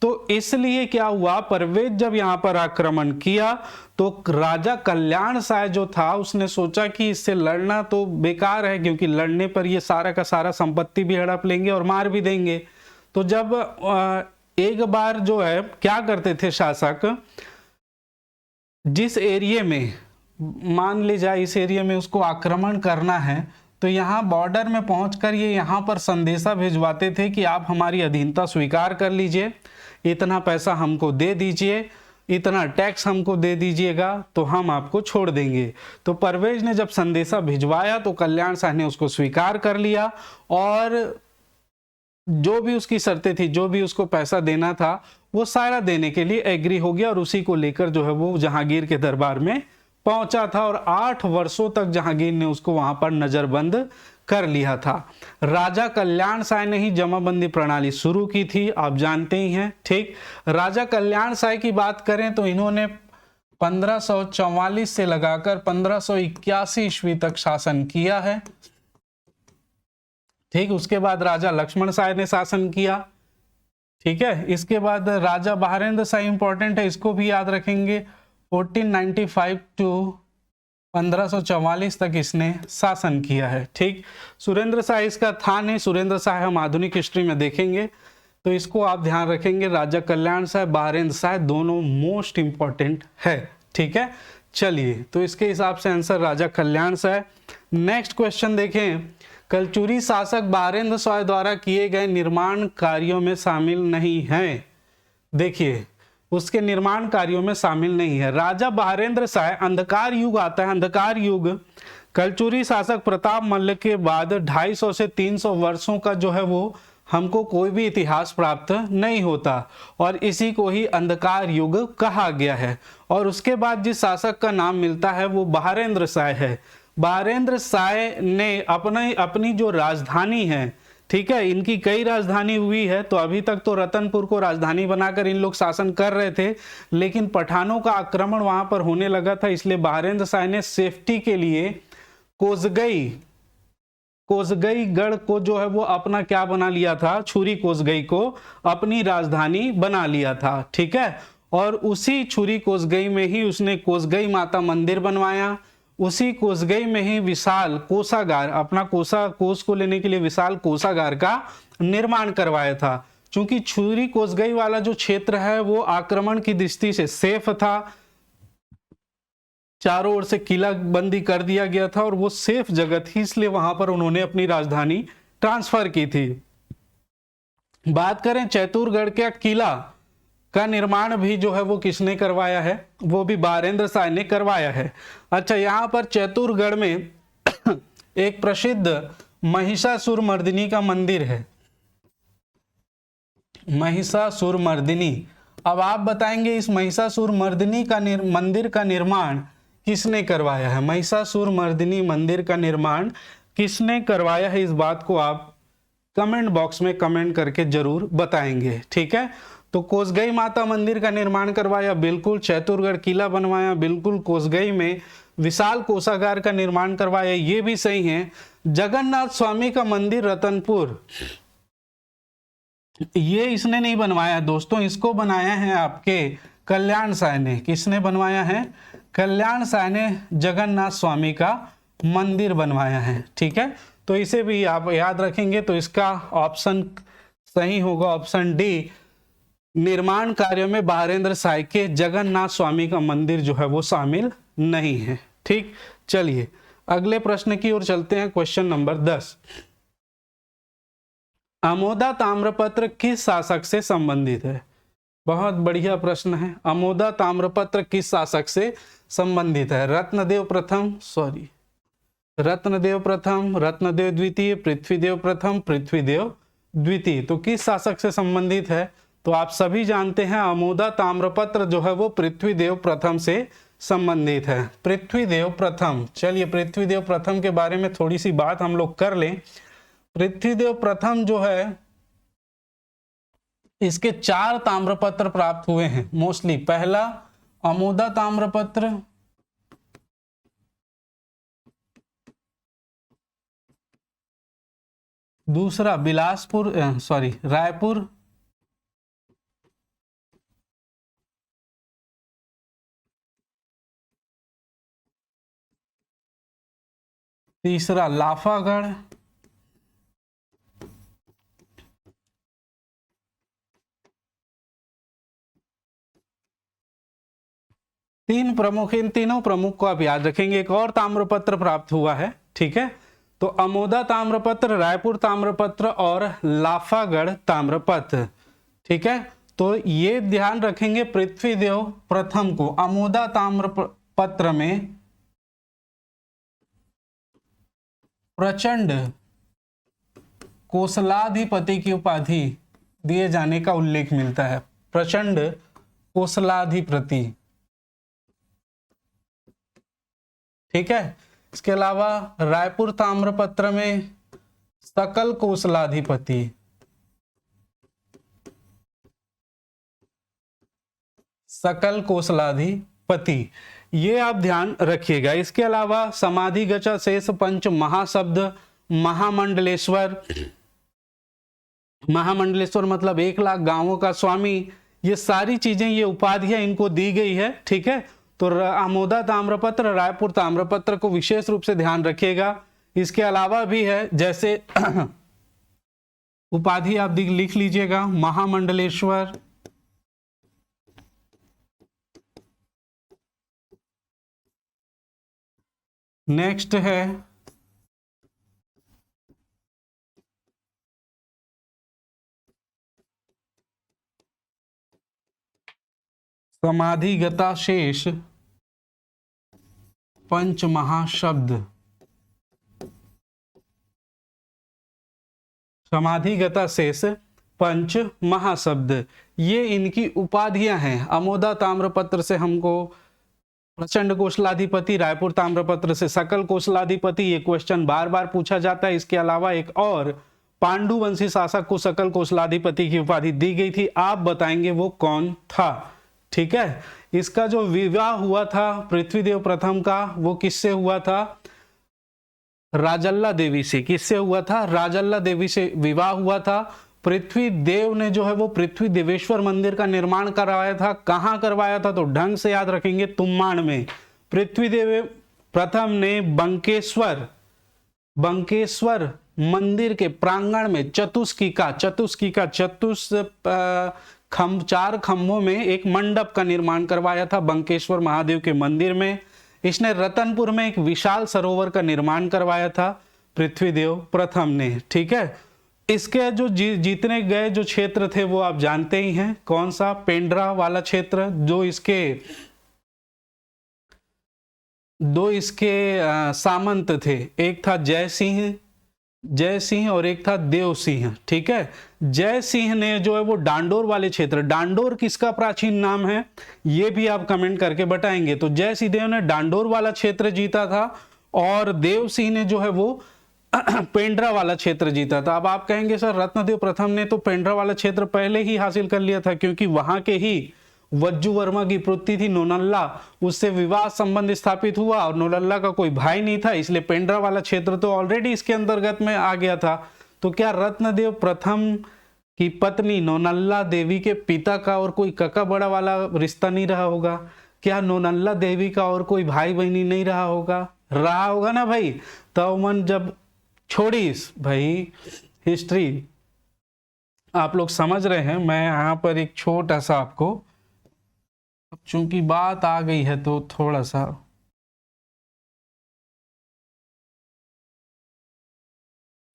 तो इसलिए क्या हुआ, परवेज जब यहाँ पर आक्रमण किया तो राजा कल्याण शाह जो था उसने सोचा कि इससे लड़ना तो बेकार है, क्योंकि लड़ने पर ये सारा का सारा संपत्ति भी हड़प लेंगे और मार भी देंगे। तो जब एक बार जो है क्या करते थे शासक, जिस एरिया में मान ले जाए इस एरिया में उसको आक्रमण करना है, तो यहाँ बॉर्डर में पहुंचकर ये यहाँ पर संदेशा भिजवाते थे कि आप हमारी अधीनता स्वीकार कर लीजिए, इतना पैसा हमको दे दीजिए, इतना टैक्स हमको दे दीजिएगा तो हम आपको छोड़ देंगे। तो परवेज ने जब संदेशा भिजवाया तो कल्याण शाह ने उसको स्वीकार कर लिया और जो भी उसकी शर्तें थी, जो भी उसको पैसा देना था, वो सारा देने के लिए एग्री हो गया और उसी को लेकर जो है वो जहांगीर के दरबार में पहुंचा था और 8 वर्षों तक जहांगीर ने उसको वहां पर नजरबंद कर लिया था। राजा कल्याण शाह ने ही जमाबंदी प्रणाली शुरू की थी, आप जानते ही हैं। ठीक, राजा कल्याण शाह की बात करें तो इन्होंने 1544 से लगाकर 1581 ईस्वी तक शासन किया है। ठीक, उसके बाद राजा लक्ष्मण शाह ने शासन किया। ठीक है, इसके बाद राजा बहारेंद्र शाह इंपॉर्टेंट है, इसको भी याद रखेंगे। 1495 टू 1544 तक इसने शासन किया है। ठीक, सुरेंद्र शाह इसका था नहीं, सुरेंद्र शाह हम आधुनिक हिस्ट्री में देखेंगे, तो इसको आप ध्यान रखेंगे। राजा कल्याण शाह, बहारेंद्र शाह दोनों मोस्ट इंपॉर्टेंट है। ठीक है, चलिए तो इसके हिसाब से आंसर राजा कल्याण सा है। नेक्स्ट क्वेश्चन देखें, कलचुरी शासक बहारेंद्र शाह द्वारा किए गए निर्माण कार्यों में शामिल नहीं हैं। देखिए उसके निर्माण कार्यों में शामिल नहीं है। राजा बहारेंद्र शाह, अंधकार युग आता है, अंधकार युग कलचुरी शासक प्रताप मल्ल के बाद 250 से 300 वर्षों का जो है वो हमको कोई भी इतिहास प्राप्त नहीं होता और इसी को ही अंधकार युग कहा गया है। और उसके बाद जिस शासक का नाम मिलता है वो बहारेंद्र शाह है। बहारेंद्र शाह ने अपनी जो राजधानी है, ठीक है, इनकी कई राजधानी हुई है, तो अभी तक तो रतनपुर को राजधानी बनाकर इन लोग शासन कर रहे थे, लेकिन पठानों का आक्रमण वहां पर होने लगा था, इसलिए बहारेंद्र शाह ने सेफ्टी के लिए कोसगई गढ़ को जो है वो अपना क्या बना लिया था, छुरी कोसगई को अपनी राजधानी बना लिया था, ठीक है। और उसी छुरी कोसगई में ही उसने कोसगई माता मंदिर बनवाया, उसी कोसगई में ही विशाल कोषागार, अपना कोष को लेने के लिए विशाल कोषागार का निर्माण करवाया था। चूंकि छुरी कोसगई वाला जो क्षेत्र है वो आक्रमण की दृष्टि से सेफ था, चारों ओर से किला बंदी कर दिया गया था और वो सेफ जगह थी, इसलिए वहां पर उन्होंने अपनी राजधानी ट्रांसफर की थी। बात करें चैतुरगढ़ के किला का निर्माण भी जो है वो किसने करवाया है, वो भी बहारेंद्र शाह ने करवाया है। अच्छा, यहाँ पर चैतुरगढ़ में एक प्रसिद्ध महिषासुरमर्दिनी का मंदिर है, महिषासुरमर्दिनी। अब आप बताएंगे इस महिषासुरमर्दिनी का मंदिर का निर्माण किसने करवाया है, महिषासुरमर्दिनी मंदिर का निर्माण किसने करवाया है, इस बात को आप कमेंट बॉक्स में कमेंट करके जरूर बताएंगे, ठीक है। तो कोसगई माता मंदिर का निर्माण करवाया, बिल्कुल। चैतुरगढ़ किला बनवाया, बिल्कुल। कोसगई में विशाल कोषागार का निर्माण करवाया, ये भी सही है। जगन्नाथ स्वामी का मंदिर रतनपुर, ये इसने नहीं बनवाया दोस्तों, इसको बनाया है आपके कल्याण शाह ने। किसने बनवाया है, कल्याण शाह ने जगन्नाथ स्वामी का मंदिर बनवाया है, ठीक है। तो इसे भी आप याद रखेंगे, तो इसका ऑप्शन सही होगा ऑप्शन डी, निर्माण कार्यों में बहारेंद्र शाह के जगन्नाथ स्वामी का मंदिर जो है वो शामिल नहीं है, ठीक। चलिए अगले प्रश्न की ओर चलते हैं, क्वेश्चन नंबर 10। अमोदा ताम्रपत्र किस शासक से संबंधित है? बहुत बढ़िया प्रश्न है। अमोदा ताम्रपत्र किस शासक से संबंधित है? रत्नदेव प्रथम, रत्नदेव द्वितीय, पृथ्वीदेव प्रथम, पृथ्वीदेव द्वितीय। तो किस शासक से संबंधित है? तो आप सभी जानते हैं अमोदा ताम्रपत्र जो है वो पृथ्वीदेव प्रथम से संबंधित है, पृथ्वीदेव प्रथम। चलिए पृथ्वीदेव प्रथम के बारे में थोड़ी सी बात हम लोग कर लें। पृथ्वीदेव प्रथम जो है, इसके 4 ताम्रपत्र प्राप्त हुए हैं मोस्टली। पहला अमोदा ताम्रपत्र, दूसरा रायपुर, तीसरा लाफागढ़, तीन प्रमुख, इन तीनों प्रमुख को आप याद रखेंगे। एक और ताम्रपत्र प्राप्त हुआ है, ठीक है। तो अमोदा ताम्रपत्र, रायपुर ताम्रपत्र और लाफागढ़ ताम्रपत्र, ठीक है। तो ये ध्यान रखेंगे पृथ्वीदेव प्रथम को अमोदा ताम्रपत्र में प्रचंड कोसलाधिपति की उपाधि दिए जाने का उल्लेख मिलता है, प्रचंड कोसलाधिपति, ठीक है। इसके अलावा रायपुर ताम्रपत्र में सकल कोसलाधिपति, सकल कोसलाधिपति, ये आप ध्यान रखिएगा। इसके अलावा समाधि गचा शेष पंच महाशब्द, महामंडलेश्वर, महामंडलेश्वर मतलब 1 लाख गांवों का स्वामी, ये सारी चीजें, ये उपाधियां इनको दी गई है, ठीक है। तो अमोदा ताम्रपत्र, रायपुर ताम्रपत्र को विशेष रूप से ध्यान रखिएगा। इसके अलावा भी है, जैसे उपाधि आप लिख लीजिएगा, महामंडलेश्वर, नेक्स्ट है समाधिगता शेष पंच महाशब्द। समाधिगता शेष पंच महाशब्द, ये इनकी उपाधियां हैं। अमोदा ताम्रपत्र से हमको प्रचंड कोशलाधिपति, रायपुर ताम्रपत्र से सकल कोशलाधिपति, ये क्वेश्चन बार बार पूछा जाता है। इसके अलावा एक और पांडुवंशी शासक को सकल कोशलाधिपति की उपाधि दी गई थी, आप बताएंगे वो कौन था। ठीक है, इसका जो विवाह हुआ था पृथ्वीदेव प्रथम का, वो किससे हुआ था? राजल्ला देवी से। किससे हुआ था? राजल्ला देवी से विवाह हुआ था। पृथ्वी देव ने जो है वो पृथ्वी देवेश्वर मंदिर का निर्माण करवाया था। कहां करवाया था? तो ढंग से याद रखेंगे, तुम्बाड़ में। पृथ्वी देव प्रथम ने बंकेश्वर मंदिर के प्रांगण में चार खंभों में एक मंडप का निर्माण करवाया था बंकेश्वर महादेव के मंदिर में। इसने रतनपुर में एक विशाल सरोवर का निर्माण करवाया था पृथ्वीदेव प्रथम ने। ठीक है, इसके जो जीतने गए जो क्षेत्र थे वो आप जानते ही हैं, कौन सा? पेंड्रा वाला क्षेत्र। दो इसके सामंत थे, एक था जय सिंह और एक था देव सिंह। ठीक है, जय सिंह ने जो है वो डांडोर वाले क्षेत्र, डांडोर किसका प्राचीन नाम है ये भी आप कमेंट करके बताएंगे। तो जय सिंह देव ने डांडोर वाला क्षेत्र जीता था और देव सिंह ने जो है वो पेंड्रा वाला क्षेत्र जीता था। अब आप कहेंगे सर रत्नदेव प्रथम ने तो पेंड्रा वाला क्षेत्र पहले ही हासिल कर लिया था, क्योंकि वहां के ही वज्जू वर्मा की पुत्री थी नोनल्ला, उससे विवाह संबंध स्थापित हुआ और नोनल्ला का कोई भाई नहीं था, इसलिए पेंड्रा वाला क्षेत्र तो ऑलरेडी इसके अंतर्गत में आ गया था। तो क्या रत्नदेव प्रथम की पत्नी नोनल्ला देवी के पिता का और कोई काका बड़ा वाला रिश्ता नहीं रहा होगा? क्या नोनल्ला देवी का और कोई भाई बहनी नहीं रहा होगा ना भाई? तो मन जब छोड़ीस भाई हिस्ट्री आप लोग समझ रहे हैं। मैं यहाँ पर एक छोटा सा आपको, चूंकि बात आ गई है तो थोड़ा सा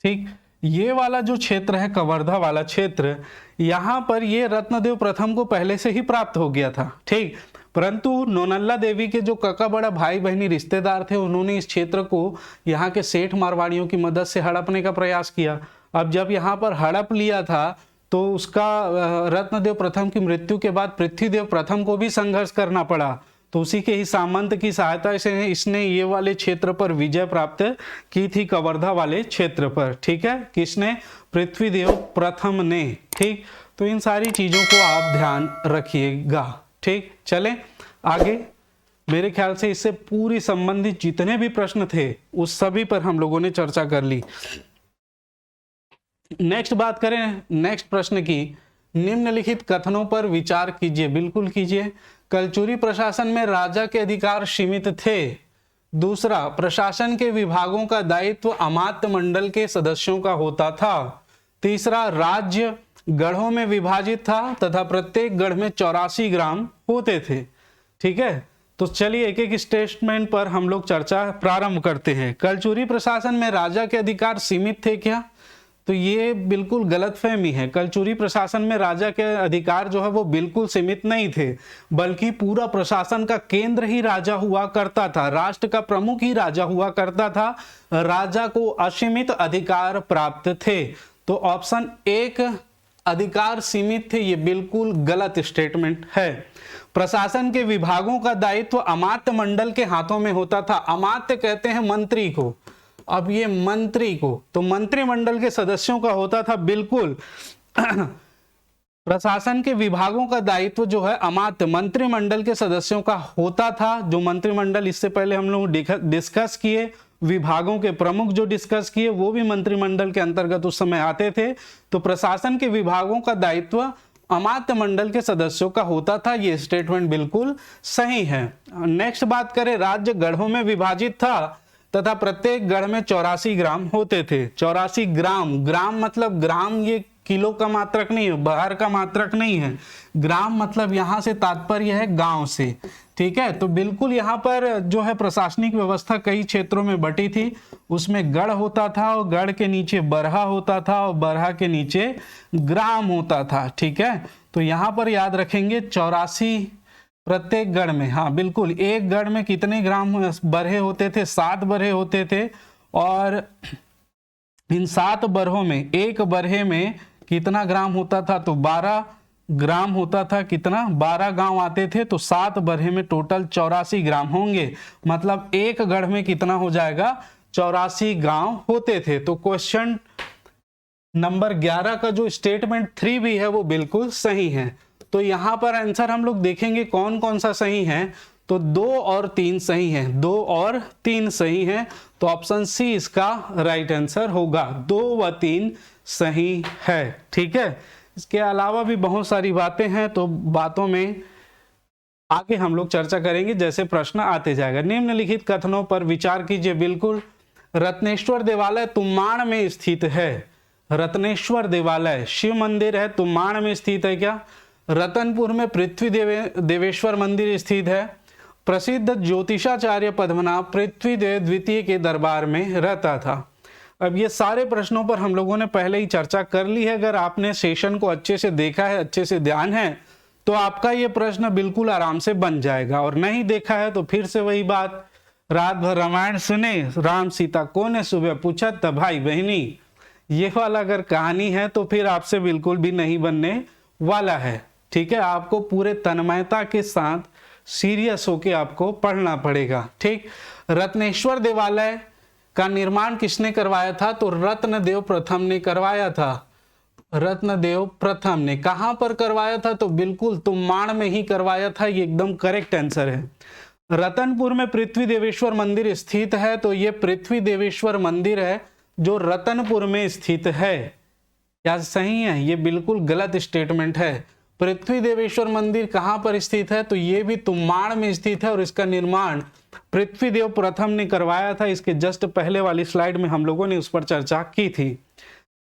ठीक, ये वाला जो क्षेत्र है कवर्धा वाला क्षेत्र, यहाँ पर ये रत्नदेव प्रथम को पहले से ही प्राप्त हो गया था। ठीक, परंतु नोनल्ला देवी के जो काका बड़ा भाई बहनी रिश्तेदार थे, उन्होंने इस क्षेत्र को यहाँ के सेठ मारवाड़ियों की मदद से हड़पने का प्रयास किया। अब जब यहाँ पर हड़प लिया था तो उसका रत्नदेव प्रथम की मृत्यु के बाद पृथ्वीदेव प्रथम को भी संघर्ष करना पड़ा। तो उसी के ही सामंत की सहायता से इसने ये वाले क्षेत्र पर विजय प्राप्त की थी, कवर्धा वाले क्षेत्र पर। ठीक है, किसने? पृथ्वीदेव प्रथम ने। ठीक, तो इन सारी चीजों को आप ध्यान रखिएगा। ठीक, चलें आगे। मेरे ख्याल से इससे पूरी संबंधित जितने भी प्रश्न थे उस सभी पर हम लोगों ने चर्चा कर ली। नेक्स्ट बात करें नेक्स्ट प्रश्न की, निम्नलिखित कथनों पर विचार कीजिए। बिल्कुल कीजिए। कलचुरी प्रशासन में राजा के अधिकार सीमित थे। दूसरा, प्रशासन के विभागों का दायित्व अमात्य मंडल के सदस्यों का होता था। तीसरा, राज्य गढ़ों में विभाजित था तथा प्रत्येक गढ़ में 84 ग्राम होते थे। ठीक है, तो चलिए एक एक स्टेटमेंट पर हम लोग चर्चा प्रारंभ करते हैं। कलचुरी प्रशासन में राजा के अधिकार सीमित थे क्या? तो ये बिल्कुल गलतफहमी है। कलचुरी प्रशासन में राजा के अधिकार जो है वो बिल्कुल सीमित नहीं थे, बल्कि पूरा प्रशासन का केंद्र ही राजा हुआ करता था, राष्ट्र का प्रमुख ही राजा हुआ करता था। राजा को असीमित अधिकार प्राप्त थे। तो ऑप्शन एक, अधिकार सीमित थे, ये बिल्कुल गलत स्टेटमेंट है। प्रशासन के विभागों का दायित्व अमात्य मंडल के हाथों में होता था। अमात्य कहते हैं मंत्री को। अब ये मंत्री को, तो मंत्रिमंडल के सदस्यों का होता था बिल्कुल। प्रशासन के विभागों का दायित्व जो है अमात्य मंत्रिमंडल के सदस्यों का होता था। जो मंत्रिमंडल इससे पहले हम लोग डिस्कस किए, विभागों के प्रमुख जो डिस्कस किए वो भी मंत्रिमंडल के अंतर्गत उस समय आते थे। तो प्रशासन के विभागों का दायित्व अमात्य मंडल के सदस्यों का होता था। ये स्टेटमेंट बिल्कुल सही है। नेक्स्ट बात करें, राज्य गढ़ों में विभाजित था तथा प्रत्येक गढ़ में 84 ग्राम होते थे। 84 ग्राम, ग्राम मतलब ग्राम ये किलो का मात्रक नहीं है, बाहर का मात्रक नहीं है। ग्राम मतलब यहाँ से तात्पर्य है गांव से, ठीक है। तो बिल्कुल यहाँ पर जो है प्रशासनिक व्यवस्था कई क्षेत्रों में बटी थी। उसमें गढ़ होता था और गढ़ के नीचे बरहा होता था और बरहा के नीचे ग्राम होता था, ठीक है। तो यहाँ पर याद रखेंगे 84 प्रत्येक गढ़ में, हाँ बिल्कुल, एक गढ़ में कितने ग्राम बरहे होते थे? 7 बरहे होते थे। और इन 7 बरहों में एक बरहे में कितना ग्राम होता था? तो 12 ग्राम होता था। कितना? 12 गांव आते थे, तो 7 बरहे में टोटल 84 ग्राम होंगे। मतलब एक गढ़ में कितना हो जाएगा? 84 गांव होते थे। तो क्वेश्चन नंबर 11 का जो स्टेटमेंट 3 भी है वो बिल्कुल सही है। तो यहां पर आंसर हम लोग देखेंगे कौन कौन सा सही है। तो 2 और 3 सही है, 2 और 3 सही है। तो ऑप्शन सी इसका राइट आंसर होगा, 2 व 3 सही है, ठीक है। इसके अलावा भी बहुत सारी बातें हैं, तो बातों में आगे हम लोग चर्चा करेंगे जैसे प्रश्न आते जाएगा। निम्नलिखित कथनों पर विचार कीजिए। बिल्कुल, रत्नेश्वर देवालय तुम्बाड़ में स्थित है। रत्नेश्वर देवालय शिव मंदिर है, तुम्बाड़ में स्थित है क्या? रतनपुर में पृथ्वी देवेश्वर मंदिर स्थित है। प्रसिद्ध ज्योतिषाचार्य पद्मनाभ पृथ्वीदेव द्वितीय के दरबार में रहता था। अब ये सारे प्रश्नों पर हम लोगों ने पहले ही चर्चा कर ली है। अगर आपने सेशन को अच्छे से देखा है, अच्छे से ध्यान है, तो आपका ये प्रश्न बिल्कुल आराम से बन जाएगा। और नहीं देखा है तो फिर से वही बात, रात भर रामायण सुने, राम सीता को ने सुबह पूछा तब भाई बहनी, ये वाला अगर कहानी है तो फिर आपसे बिल्कुल भी नहीं बनने वाला है, ठीक है। आपको पूरे तन्मयता के साथ सीरियस होके आपको पढ़ना पड़ेगा, ठीक। रत्नेश्वर देवालय का निर्माण किसने करवाया था? तो रत्नदेव प्रथम ने करवाया था। रत्नदेव प्रथम ने कहां पर करवाया था? तो बिल्कुल तुम्बाड़ में ही करवाया था। ये एकदम करेक्ट आंसर है। रतनपुर में पृथ्वी देवेश्वर मंदिर स्थित है, तो ये पृथ्वी देवेश्वर मंदिर है जो रतनपुर में स्थित है। क्या सही है? ये बिल्कुल गलत स्टेटमेंट है। पृथ्वी देवेश्वर मंदिर कहां पर स्थित है? तो ये भी तुम्बाड़ में स्थित है और इसका निर्माण पृथ्वीदेव प्रथम ने करवाया था। इसके जस्ट पहले वाली स्लाइड में हम लोगों ने उस पर चर्चा की थी।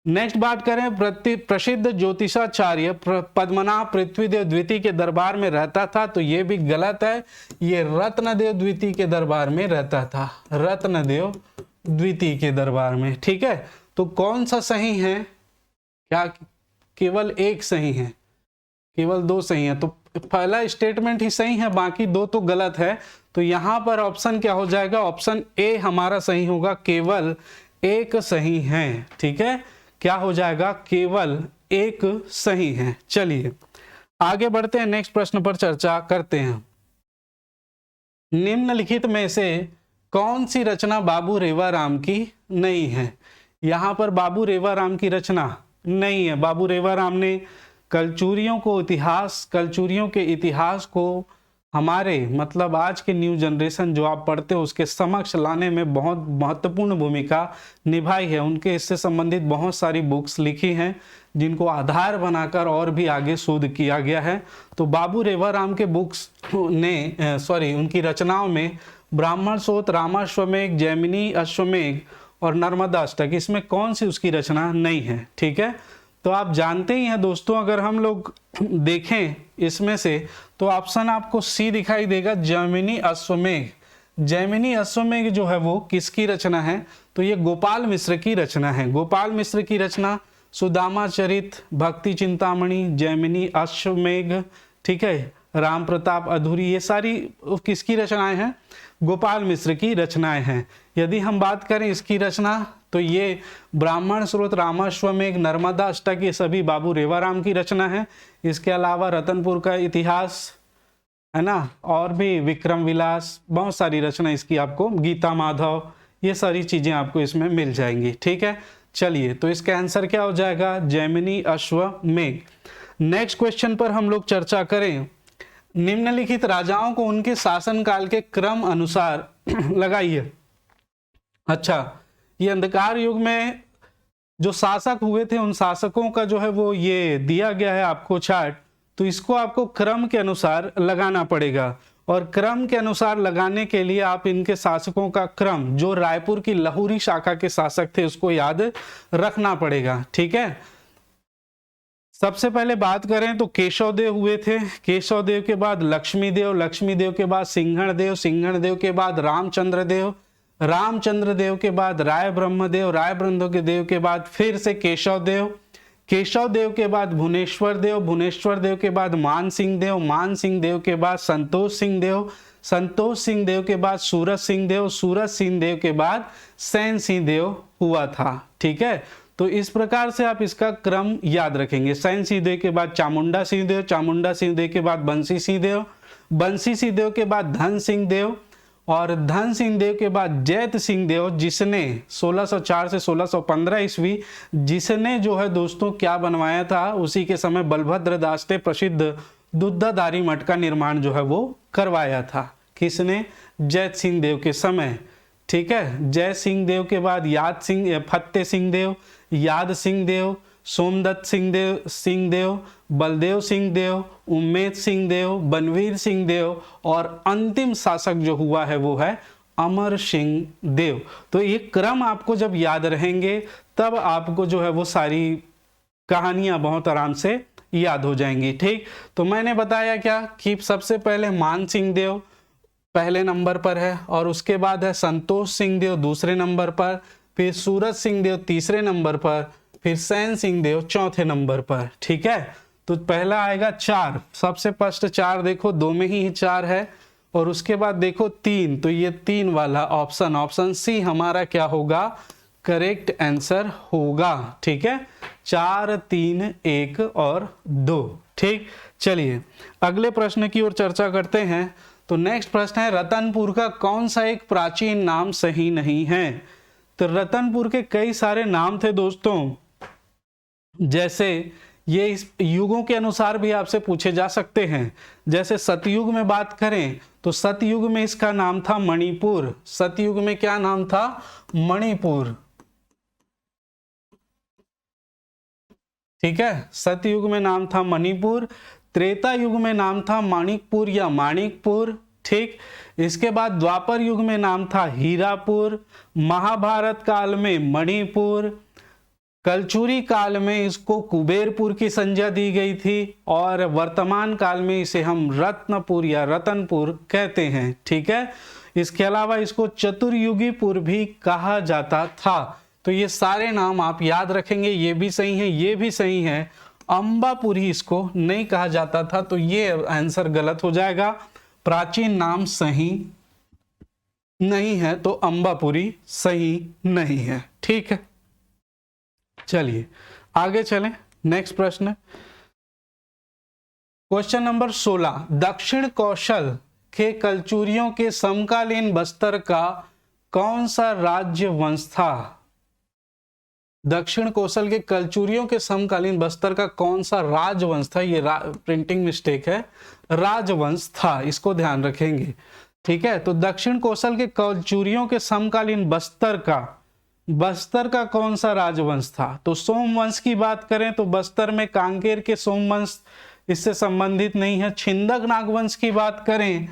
नेक्स्ट बात करें, प्रसिद्ध ज्योतिषाचार्य पद्मनाभ पृथ्वीदेव द्वितीय के दरबार में रहता था, तो ये भी गलत है। ये रत्नदेव द्वितीय के दरबार में रहता था, रत्नदेव द्वितीय के दरबार में, ठीक है। तो कौन सा सही है? क्या केवल एक सही है? केवल 2 सही है। तो पहला स्टेटमेंट ही सही है, बाकी 2 तो गलत है। तो यहां पर ऑप्शन क्या हो जाएगा? ऑप्शन ए हमारा सही होगा, केवल 1 सही है, ठीक है। क्या हो जाएगा? केवल 1 सही है। चलिए आगे बढ़ते हैं, नेक्स्ट प्रश्न पर चर्चा करते हैं। निम्नलिखित में से कौन सी रचना बाबू रेवाराम की नहीं है? यहां पर बाबू रेवाराम की रचना नहीं है। बाबू रेवाराम ने कलचुरियों के इतिहास को हमारे मतलब आज के न्यू जनरेशन जो आप पढ़ते हो उसके समक्ष लाने में बहुत महत्वपूर्ण भूमिका निभाई है। उनके इससे संबंधित बहुत सारी बुक्स लिखी हैं जिनको आधार बनाकर और भी आगे शोध किया गया है। तो बाबू रेवाराम के बुक्स ने उनकी रचनाओं में ब्राह्मण सूत्र, रामाश्वमेघ, जैमिनी अश्वमेघ और नर्मदा अष्टक, इसमें कौन सी उसकी रचना नहीं है, ठीक है। तो आप जानते ही हैं दोस्तों, अगर हम लोग देखें इसमें से तो ऑप्शन आपको सी दिखाई देगा, जैमिनी अश्वमेघ। जैमिनी अश्वमेघ जो है वो किसकी रचना है? तो ये गोपाल मिश्र की रचना है। गोपाल मिश्र की रचना सुदामा चरित, भक्ति चिंतामणि, जैमिनी अश्वमेघ, ठीक है, राम प्रताप अधूरी, ये सारी किसकी रचनाएं हैं? गोपाल मिश्र की रचनाएं हैं। यदि हम बात करें इसकी रचना तो ये ब्राह्मण स्रोत, रामाश्वमेघ, नर्मदा अष्टक, ये सभी बाबू रेवाराम की रचना है। इसके अलावा रतनपुर का इतिहास है ना, और भी विक्रम विलास, बहुत सारी रचना इसकी आपको, गीता माधव, ये सारी चीजें आपको इसमें मिल जाएंगी, ठीक है। चलिए तो इसका आंसर क्या हो जाएगा? जैमिनी अश्वमेघ। नेक्स्ट क्वेश्चन पर हम लोग चर्चा करें। निम्नलिखित राजाओं को उनके शासनकाल के क्रम अनुसार लगाइए। अच्छा, ये अंधकार युग में जो शासक हुए थे उन शासकों का जो है वो ये दिया गया है आपको चार्ट, तो इसको आपको क्रम के अनुसार लगाना पड़ेगा। और क्रम के अनुसार लगाने के लिए आप इनके शासकों का क्रम, जो रायपुर की लहुरी शाखा के शासक थे, उसको याद रखना पड़ेगा, ठीक है। सबसे पहले बात करें तो केशव देव हुए थे, केशव देव के बाद लक्ष्मी देव, लक्ष्मी देव के बाद सिंहण देव, सिंहण देव के बाद रामचंद्र देव, रामचंद्र देव के बाद राय ब्रह्मदेव, राय ब्रह्मदेव के बाद फिर से केशव देव, केशव देव के बाद भुवनेश्वर देव, भुवनेश्वर देव के बाद मान सिंह देव, मान सिंह देव के बाद संतोष सिंह देव, संतोष सिंह देव के बाद सूरज सिंह देव, सूरज सिंह देव के बाद सैन सिंह देव हुआ था। ठीक है, तो इस प्रकार से आप इसका क्रम याद रखेंगे। सैन सिंह देव के बाद चामुंडा सिंह देव, चामुंडा सिंह देव के बाद बंसी सिंह देव, बंसी सिंह देव के बाद धन सिंह देव, और धन सिंह देव के बाद जैत सिंह देव, जिसने 1604 से 1615 ईस्वी जिसने जो है दोस्तों क्या बनवाया था, उसी के समय बलभद्र दास ने प्रसिद्ध दुधाधारी मठ का निर्माण जो है वो करवाया था। किसने? जैत सिंह देव के समय। ठीक है, जय सिंह देव के बाद याद सिंह, फतेह सिंह देव, याद सिंह देव, सोमदत्त सिंह देव, बलदेव सिंह देव, उम्मेद सिंह देव, बनवीर सिंह देव, और अंतिम शासक जो हुआ है वो है अमर सिंह देव। तो ये क्रम आपको जब याद रहेंगे तब आपको जो है वो सारी कहानियां बहुत आराम से याद हो जाएंगी। ठीक, तो मैंने बताया क्या कि सबसे पहले मान सिंह देव पहले नंबर पर है, और उसके बाद है संतोष सिंह देव दूसरे नंबर पर, फिर सूरज सिंह देव तीसरे नंबर पर, फिर सैन सिंह देव चौथे नंबर पर। ठीक है, तो पहला आएगा 4, सबसे फर्स्ट 4 देखो, 2 में ही 4 है, और उसके बाद देखो 3, तो ये 3 वाला ऑप्शन सी हमारा क्या होगा, करेक्ट आंसर होगा। ठीक है, 4, 3, 1 और 2। ठीक, चलिए अगले प्रश्न की ओर चर्चा करते हैं। तो नेक्स्ट प्रश्न है, रतनपुर का कौन सा एक प्राचीन नाम सही नहीं है? तो रतनपुर के कई सारे नाम थे दोस्तों, जैसे ये इस युगों के अनुसार भी आपसे पूछे जा सकते हैं। जैसे सतयुग में बात करें तो सतयुग में इसका नाम था मणिपुर। सतयुग में क्या नाम था? मणिपुर। ठीक है, सतयुग में नाम था मणिपुर। त्रेता युग में नाम था माणिकपुर या माणिकपुर। ठीक, इसके बाद द्वापर युग में नाम था हीरापुर। महाभारत काल में मणिपुर। कलचुरी काल में इसको कुबेरपुर की संज्ञा दी गई थी, और वर्तमान काल में इसे हम रत्नपुर या रतनपुर कहते हैं। ठीक है, इसके अलावा इसको चतुर्युगीपुर भी कहा जाता था। तो ये सारे नाम आप याद रखेंगे, ये भी सही है, ये भी सही है। अंबापुरी इसको नहीं कहा जाता था, तो ये आंसर गलत हो जाएगा। प्राचीन नाम सही नहीं है, तो अंबापुरी सही नहीं है। ठीक है, चलिए आगे चलें। नेक्स्ट प्रश्न, क्वेश्चन नंबर 16, दक्षिण कौशल के कलचुरियों के समकालीन बस्तर का कौन सा राज्य वंश था? दक्षिण कौशल के कलचुरियों के समकालीन बस्तर का कौन सा राजवंश था? ये प्रिंटिंग मिस्टेक है, राजवंश था, इसको ध्यान रखेंगे। ठीक है, तो दक्षिण कौशल के कलचुरियों के समकालीन बस्तर का कौन सा राजवंश था? तो सोमवंश की बात करें तो बस्तर में कांकेर के सोमवंश इससे संबंधित नहीं है। छिंदक नागवंश की बात करें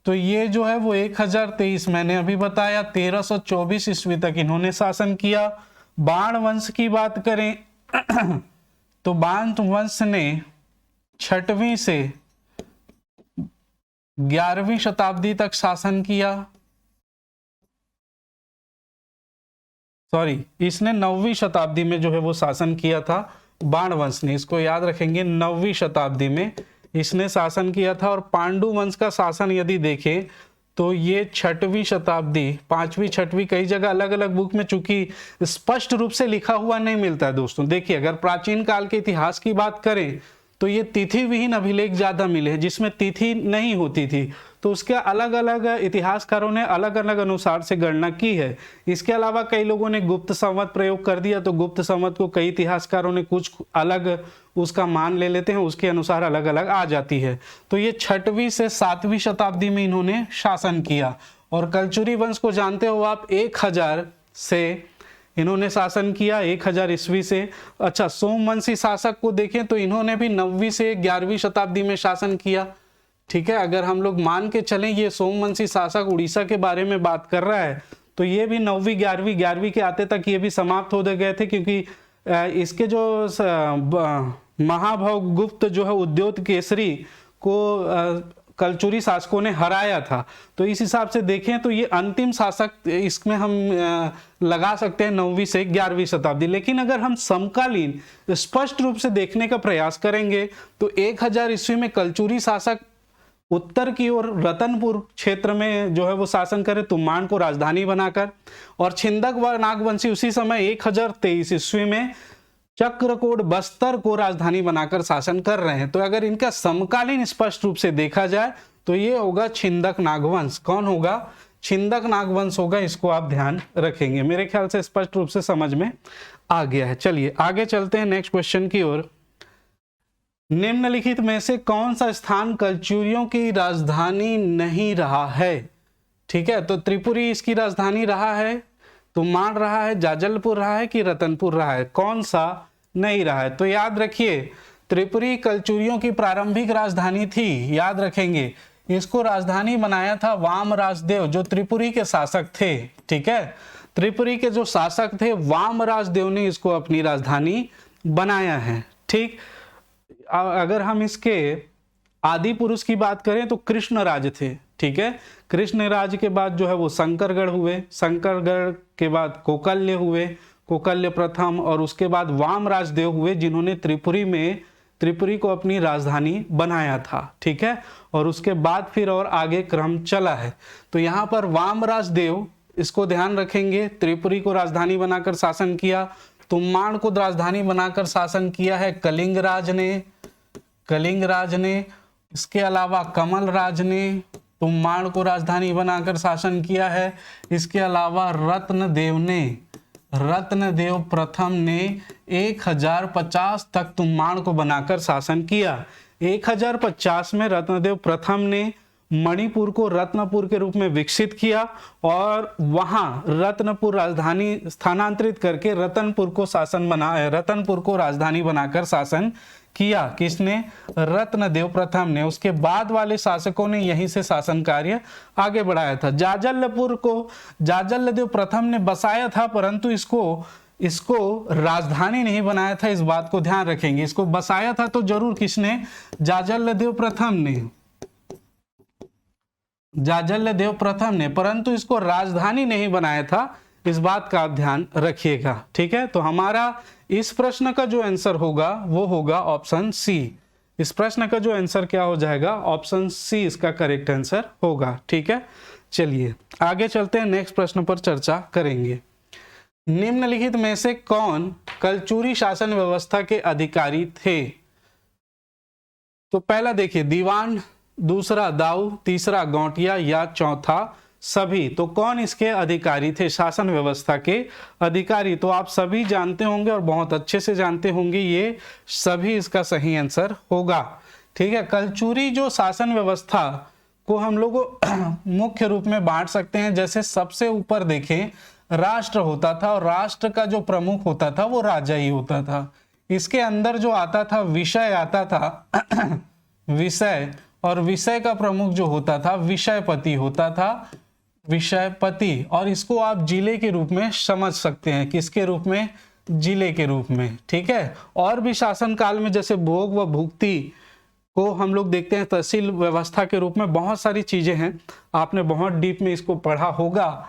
तो ये जो है वो 1023, मैंने अभी बताया 1324 ईस्वी तक इन्होंने शासन किया। बाण वंश की बात करें तो बाण वंश ने 6वीं से 11वीं शताब्दी तक शासन किया। इसने 9वीं शताब्दी में जो है वो शासन किया था। बाण वंश ने, इसको याद रखेंगे, 9वीं शताब्दी में इसने शासन किया था। और पांडु वंश का शासन यदि देखें तो ये 6वीं शताब्दी, 5वीं 6वीं, कई जगह अलग अलग बुक में चूंकि स्पष्ट रूप से लिखा हुआ नहीं मिलता है दोस्तों। देखिए, अगर प्राचीन काल के इतिहास की बात करें तो ये तिथि विहीन अभिलेख ज्यादा मिले हैं, जिसमें तिथि नहीं होती थी, तो उसके अलग अलग इतिहासकारों ने अलग अलग अनुसार से गणना की है। इसके अलावा कई लोगों ने गुप्त संवत प्रयोग कर दिया, तो गुप्त संवत को कई इतिहासकारों ने कुछ अलग उसका मान ले लेते हैं, उसके अनुसार अलग अलग आ जाती है। तो ये 6वीं से 7वीं शताब्दी में इन्होंने शासन किया। और कलचुरी वंश को जानते हो आप, 1000 से इन्होंने शासन किया, 1000 ईस्वी से। अच्छा, सोमवंशी शासक को देखें तो इन्होंने भी 9वीं से 11वीं शताब्दी में शासन किया। ठीक है, अगर हम लोग मान के चलें ये सोमवंशी शासक उड़ीसा के बारे में बात कर रहा है, तो ये भी 9वीं 11वीं के आते तक ये भी समाप्त हो गए थे, क्योंकि इसके जो महाभवगुप्त जो है उद्योग केसरी को कलचुरी शासकों ने हराया था। तो इस हिसाब से देखें तो ये अंतिम शासक इसमें हम लगा सकते हैं 9वीं से 11वीं शताब्दी। लेकिन अगर हम समकालीन स्पष्ट रूप से देखने का प्रयास करेंगे तो 1000 ईस्वी में कलचुरी शासक उत्तर की ओर रतनपुर क्षेत्र में जो है वो शासन करे तुम्बाड़ को राजधानी बनाकर, और छिंदक व नागवंशी उसी समय 1023 ईस्वी में चक्रकोट बस्तर को राजधानी बनाकर शासन कर रहे हैं। तो अगर इनका समकालीन स्पष्ट रूप से देखा जाए तो ये होगा छिंदक नागवंश। कौन होगा? छिंदक नागवंश होगा। इसको आप ध्यान रखेंगे। मेरे ख्याल से स्पष्ट रूप से समझ में आ गया है। चलिए आगे चलते हैं नेक्स्ट क्वेश्चन की ओर। निम्नलिखित में से कौन सा स्थान कलचुरियों की राजधानी नहीं रहा है? ठीक है, तो त्रिपुरी इसकी राजधानी रहा है, तुम्बाड़ रहा है, जाजलपुर रहा है कि रतनपुर रहा है? कौन सा नहीं रहा है? तो याद रखिए त्रिपुरी कलचुरियों की प्रारंभिक राजधानी थी। याद रखेंगे इसको राजधानी बनाया था वामराजदेव जो त्रिपुरी के शासक थे। ठीक है, त्रिपुरी के जो शासक थे वामराजदेव ने इसको अपनी राजधानी बनाया है। ठीक, अगर हम इसके आदि पुरुष की बात करें तो कृष्णराज थे। ठीक है, कृष्णराज के बाद जो है वो शंकरगढ़ हुए, शंकरगढ़ के बाद कोकल्य हुए, कोकल्य प्रथम, और उसके बाद वामराजदेव हुए जिन्होंने त्रिपुरी को अपनी राजधानी बनाया था। ठीक है, और उसके बाद फिर और आगे क्रम चला है। तो यहाँ पर वामराजदेव, इसको ध्यान रखेंगे, त्रिपुरी को राजधानी बनाकर शासन किया। तुम्बाड़ को राजधानी बनाकर शासन किया है कलिंगराज ने। इसके अलावा कमल राज ने तुम्बाड़ को राजधानी बनाकर शासन किया है। इसके अलावा रत्नदेव प्रथम ने 1050 तक तुम्बाड़ को बनाकर शासन किया। 1050 में रत्नदेव प्रथम ने मणिपुर को रत्नपुर के रूप में विकसित किया और वहां रत्नपुर राजधानी स्थानांतरित करके रतनपुर को राजधानी बनाकर शासन किया। किसने? रत्नदेव प्रथम ने। उसके बाद वाले शासकों ने यहीं से शासन कार्य आगे बढ़ाया था। जाजलपुर को जाजलदेव प्रथम ने बसाया था, परंतु इसको राजधानी नहीं बनाया था। इस बात को ध्यान रखेंगे। इसको बसाया था तो जरूर किसने? जाजलदेव प्रथम ने, परंतु इसको राजधानी नहीं बनाया था। इस बात का आप ध्यान रखिएगा। ठीक है, तो हमारा इस प्रश्न का जो आंसर होगा वो होगा ऑप्शन सी। इस प्रश्न का जो आंसर क्या हो जाएगा? ऑप्शन सी इसका करेक्ट आंसर होगा। ठीक है, चलिए आगे चलते हैं, नेक्स्ट प्रश्न पर चर्चा करेंगे। निम्नलिखित में से कौन कलचुरी शासन व्यवस्था के अधिकारी थे? तो पहला देखिए दीवान, दूसरा दाऊ, तीसरा गौटिया या चौथा सभी। तो कौन इसके अधिकारी थे, शासन व्यवस्था के अधिकारी? तो आप सभी जानते होंगे और बहुत अच्छे से जानते होंगे, ये सभी इसका सही आंसर होगा। ठीक है, कलचुरी जो शासन व्यवस्था को हम लोग मुख्य रूप में बांट सकते हैं। जैसे सबसे ऊपर देखें राष्ट्र होता था और राष्ट्र का जो प्रमुख होता था वो राजा ही होता था। इसके अंदर जो आता था विषय आता था विषय, और विषय का प्रमुख जो होता था विषयपति होता था, विषयपति। और इसको आप जिले के रूप में समझ सकते हैं। किसके रूप में? जिले के रूप में। ठीक है, और भी शासन काल में जैसे भोग व भुक्ति को हम लोग देखते हैं तहसील व्यवस्था के रूप में। बहुत सारी चीजें हैं, आपने बहुत डीप में इसको पढ़ा होगा।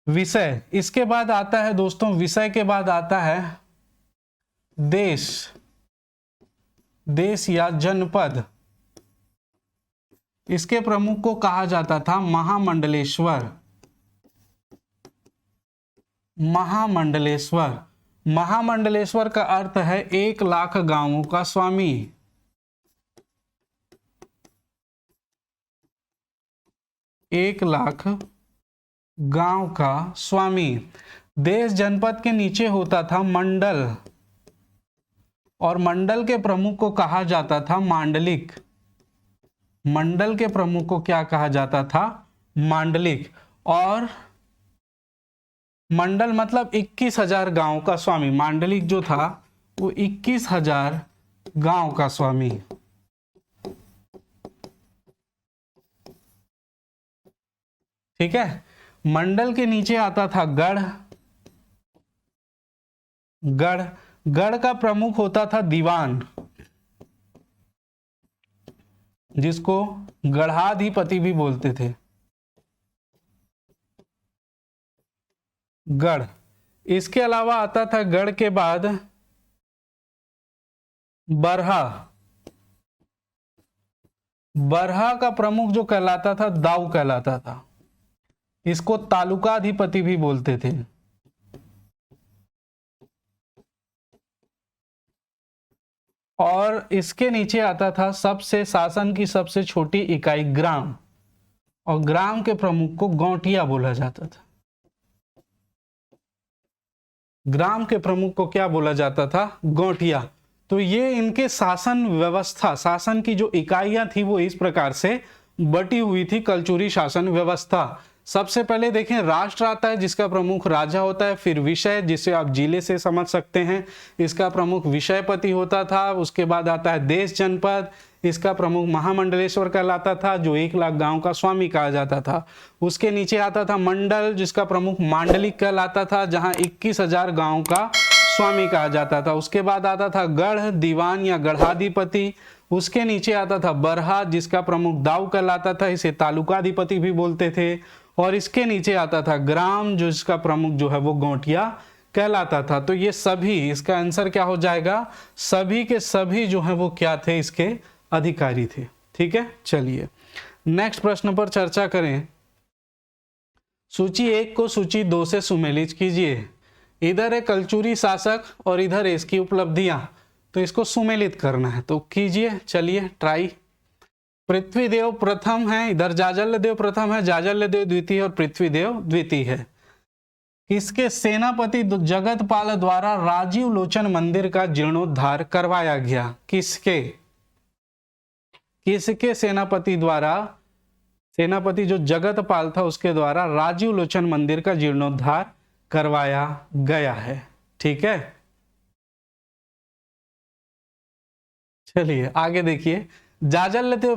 विषय, इसके बाद आता है दोस्तों, विषय के बाद आता है देश या जनपद। इसके प्रमुख को कहा जाता था महामंडलेश्वर। महामंडलेश्वर का अर्थ है 1 लाख गांवों का स्वामी। 1 लाख गांव का स्वामी। देश जनपद के नीचे होता था मंडल, और मंडल के प्रमुख को कहा जाता था मांडलिक। मंडल के प्रमुख को क्या कहा जाता था? मांडलिक। और मंडल मतलब 21,000 गांव का स्वामी। मांडलिक जो था वो 21,000 गांव का स्वामी। ठीक है, मंडल के नीचे आता था गढ़, गढ़, गढ़ का प्रमुख होता था दीवान, जिसको गढ़ाधिपति भी बोलते थे। गढ़, इसके अलावा आता था गढ़ के बाद बरहा। बरहा का प्रमुख जो कहलाता था दाऊ कहलाता था, इसको तालुकाधिपति भी बोलते थे। और इसके नीचे आता था सबसे शासन की सबसे छोटी इकाई ग्राम, और ग्राम के प्रमुख को गौटिया बोला जाता था। ग्राम के प्रमुख को क्या बोला जाता था? गौटिया। तो ये इनके शासन व्यवस्था, शासन की जो इकाइयां थी वो इस प्रकार से बटी हुई थी कलचुरी शासन व्यवस्था। सबसे पहले देखें राष्ट्र आता है जिसका प्रमुख राजा होता है, फिर विषय जिसे आप जिले से समझ सकते हैं, इसका प्रमुख विषयपति होता था। उसके बाद आता है देश जनपद, इसका प्रमुख महामंडलेश्वर कहलाता था जो 1 लाख गांव का स्वामी कहा जाता था। उसके नीचे आता था मंडल जिसका प्रमुख मांडलिक कहलाता था जहां 21,000 गांव का स्वामी कहा जाता था। उसके बाद आता था गढ़, दीवान या गढ़ाधिपति। उसके नीचे आता था बरहा जिसका प्रमुख दाऊ कहलाता था, इसे तालुकाधिपति भी बोलते थे। और इसके नीचे आता था ग्राम जो इसका प्रमुख जो है वो गौटिया कहलाता था। तो ये सभी, इसका आंसर क्या हो जाएगा? सभी के सभी जो है वो क्या थे? इसके अधिकारी थे। ठीक है, चलिए नेक्स्ट प्रश्न पर चर्चा करें। सूची 1 को सूची 2 से सुमेलित कीजिए। इधर है कलचुरी शासक और इधर है इसकी उपलब्धियां, तो इसको सुमेलित करना है, तो कीजिए, चलिए ट्राई। पृथ्वीदेव प्रथम है, इधर जाजल्यदेव प्रथम है, जाजल्यदेव द्वितीय और पृथ्वीदेव द्वितीय है। किसके सेनापति जगतपाल द्वारा राजीव लोचन मंदिर का जीर्णोद्धार करवाया गया? किसके सेनापति द्वारा, सेनापति जो जगतपाल था उसके द्वारा राजीव लोचन मंदिर का जीर्णोद्धार करवाया गया है। ठीक है, चलिए आगे देखिए। जाजल्यदेव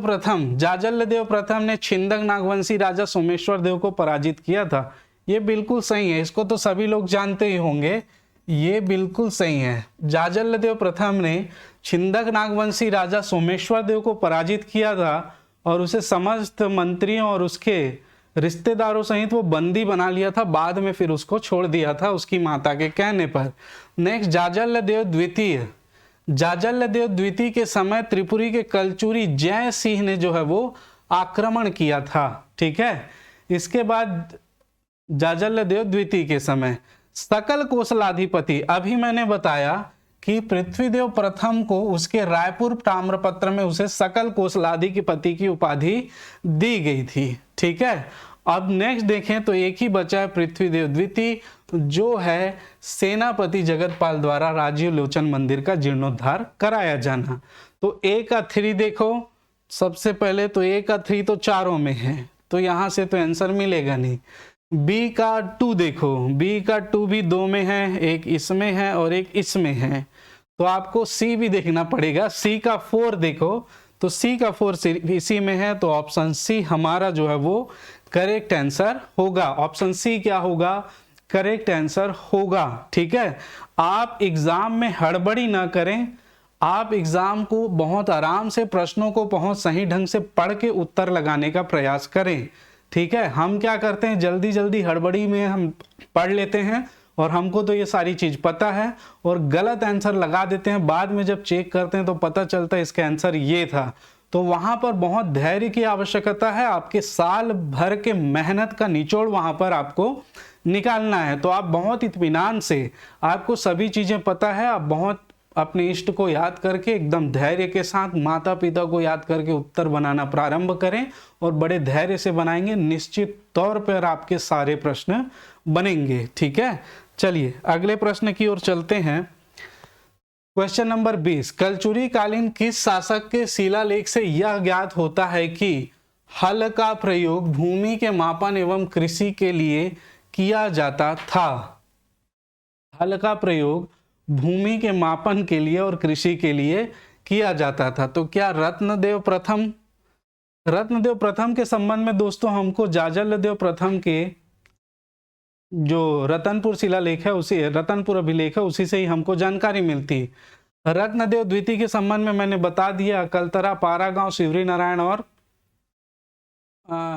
प्रथम ने छिंदक नागवंशी राजा सोमेश्वर देव को पराजित किया था। ये बिल्कुल सही है, इसको तो सभी लोग जानते ही होंगे, ये बिल्कुल सही है। जाजल्यदेव प्रथम ने छिंदक नागवंशी राजा सोमेश्वर देव को पराजित किया था और उसे समस्त मंत्रियों और उसके रिश्तेदारों सहित वो बंदी बना लिया था। बाद में फिर उसको छोड़ दिया था उसकी माता के कहने पर। नेक्स्ट जाजल्यदेव द्वितीय के समय त्रिपुरी के कलचुरी जय सिंह ने जो है वो आक्रमण किया था। ठीक है, इसके बाद जाजल्यदेव द्वितीय के समय सकल कौशलाधिपति, अभी मैंने बताया कि पृथ्वीदेव प्रथम को उसके रायपुर ताम्रपत्र में उसे सकल कौशलाधिपति की उपाधि दी गई थी। ठीक है, अब नेक्स्ट देखें तो एक ही बचा है पृथ्वीदेव द्वितीय, जो है सेनापति जगतपाल द्वारा राजीव लोचन मंदिर का जीर्णोद्धार कराया जाना। तो ए का 3 देखो, सबसे पहले तो ए का 3 तो चारों में है, तो यहां से तो आंसर मिलेगा नहीं। बी का 2 देखो, बी का 2 भी 2 में है, एक इसमें है और एक इसमें है, तो आपको सी भी देखना पड़ेगा। सी का 4 देखो, तो सी का 4 इसी में है, तो ऑप्शन सी हमारा जो है वो करेक्ट आंसर होगा। ऑप्शन सी क्या होगा? करेक्ट आंसर होगा। ठीक है, आप एग्जाम में हड़बड़ी ना करें, आप एग्जाम को बहुत आराम से प्रश्नों को बहुत सही ढंग से पढ़ के उत्तर लगाने का प्रयास करें। ठीक है, हम क्या करते हैं, जल्दी जल्दी हड़बड़ी में हम पढ़ लेते हैं और हमको तो ये सारी चीज पता है और गलत आंसर लगा देते हैं। बाद में जब चेक करते हैं तो पता चलता है इसका आंसर ये था। तो वहां पर बहुत धैर्य की आवश्यकता है, आपके साल भर के मेहनत का निचोड़ वहां पर आपको निकालना है। तो आप बहुत इत्मीनान से, आपको सभी चीजें पता है, आप बहुत अपने इष्ट को याद करके एकदम धैर्य के साथ माता पिता को याद करके उत्तर बनाना प्रारंभ करें और बड़े धैर्य से बनाएंगे, निश्चित तौर पर आपके सारे प्रश्न बनेंगे। ठीक है, चलिए अगले प्रश्न की ओर चलते हैं। क्वेश्चन नंबर 20, कलचुरी कालीन किस शासक के शिलालेख से यह ज्ञात होता है कि हल का प्रयोग भूमि के मापन एवं कृषि के लिए किया जाता था? हल का प्रयोग भूमि के मापन के लिए और कृषि के लिए किया जाता था। तो क्या रत्नदेव प्रथम के संबंध में दोस्तों हमको जाजल्यदेव प्रथम के जो रतनपुर शिलालेख है, उसी रतनपुर अभिलेख है, उसी से ही हमको जानकारी मिलती है। रत्नदेव द्वितीय के संबंध में मैंने बता दिया, अकलतरा, पारा गांव, शिवरी नारायण और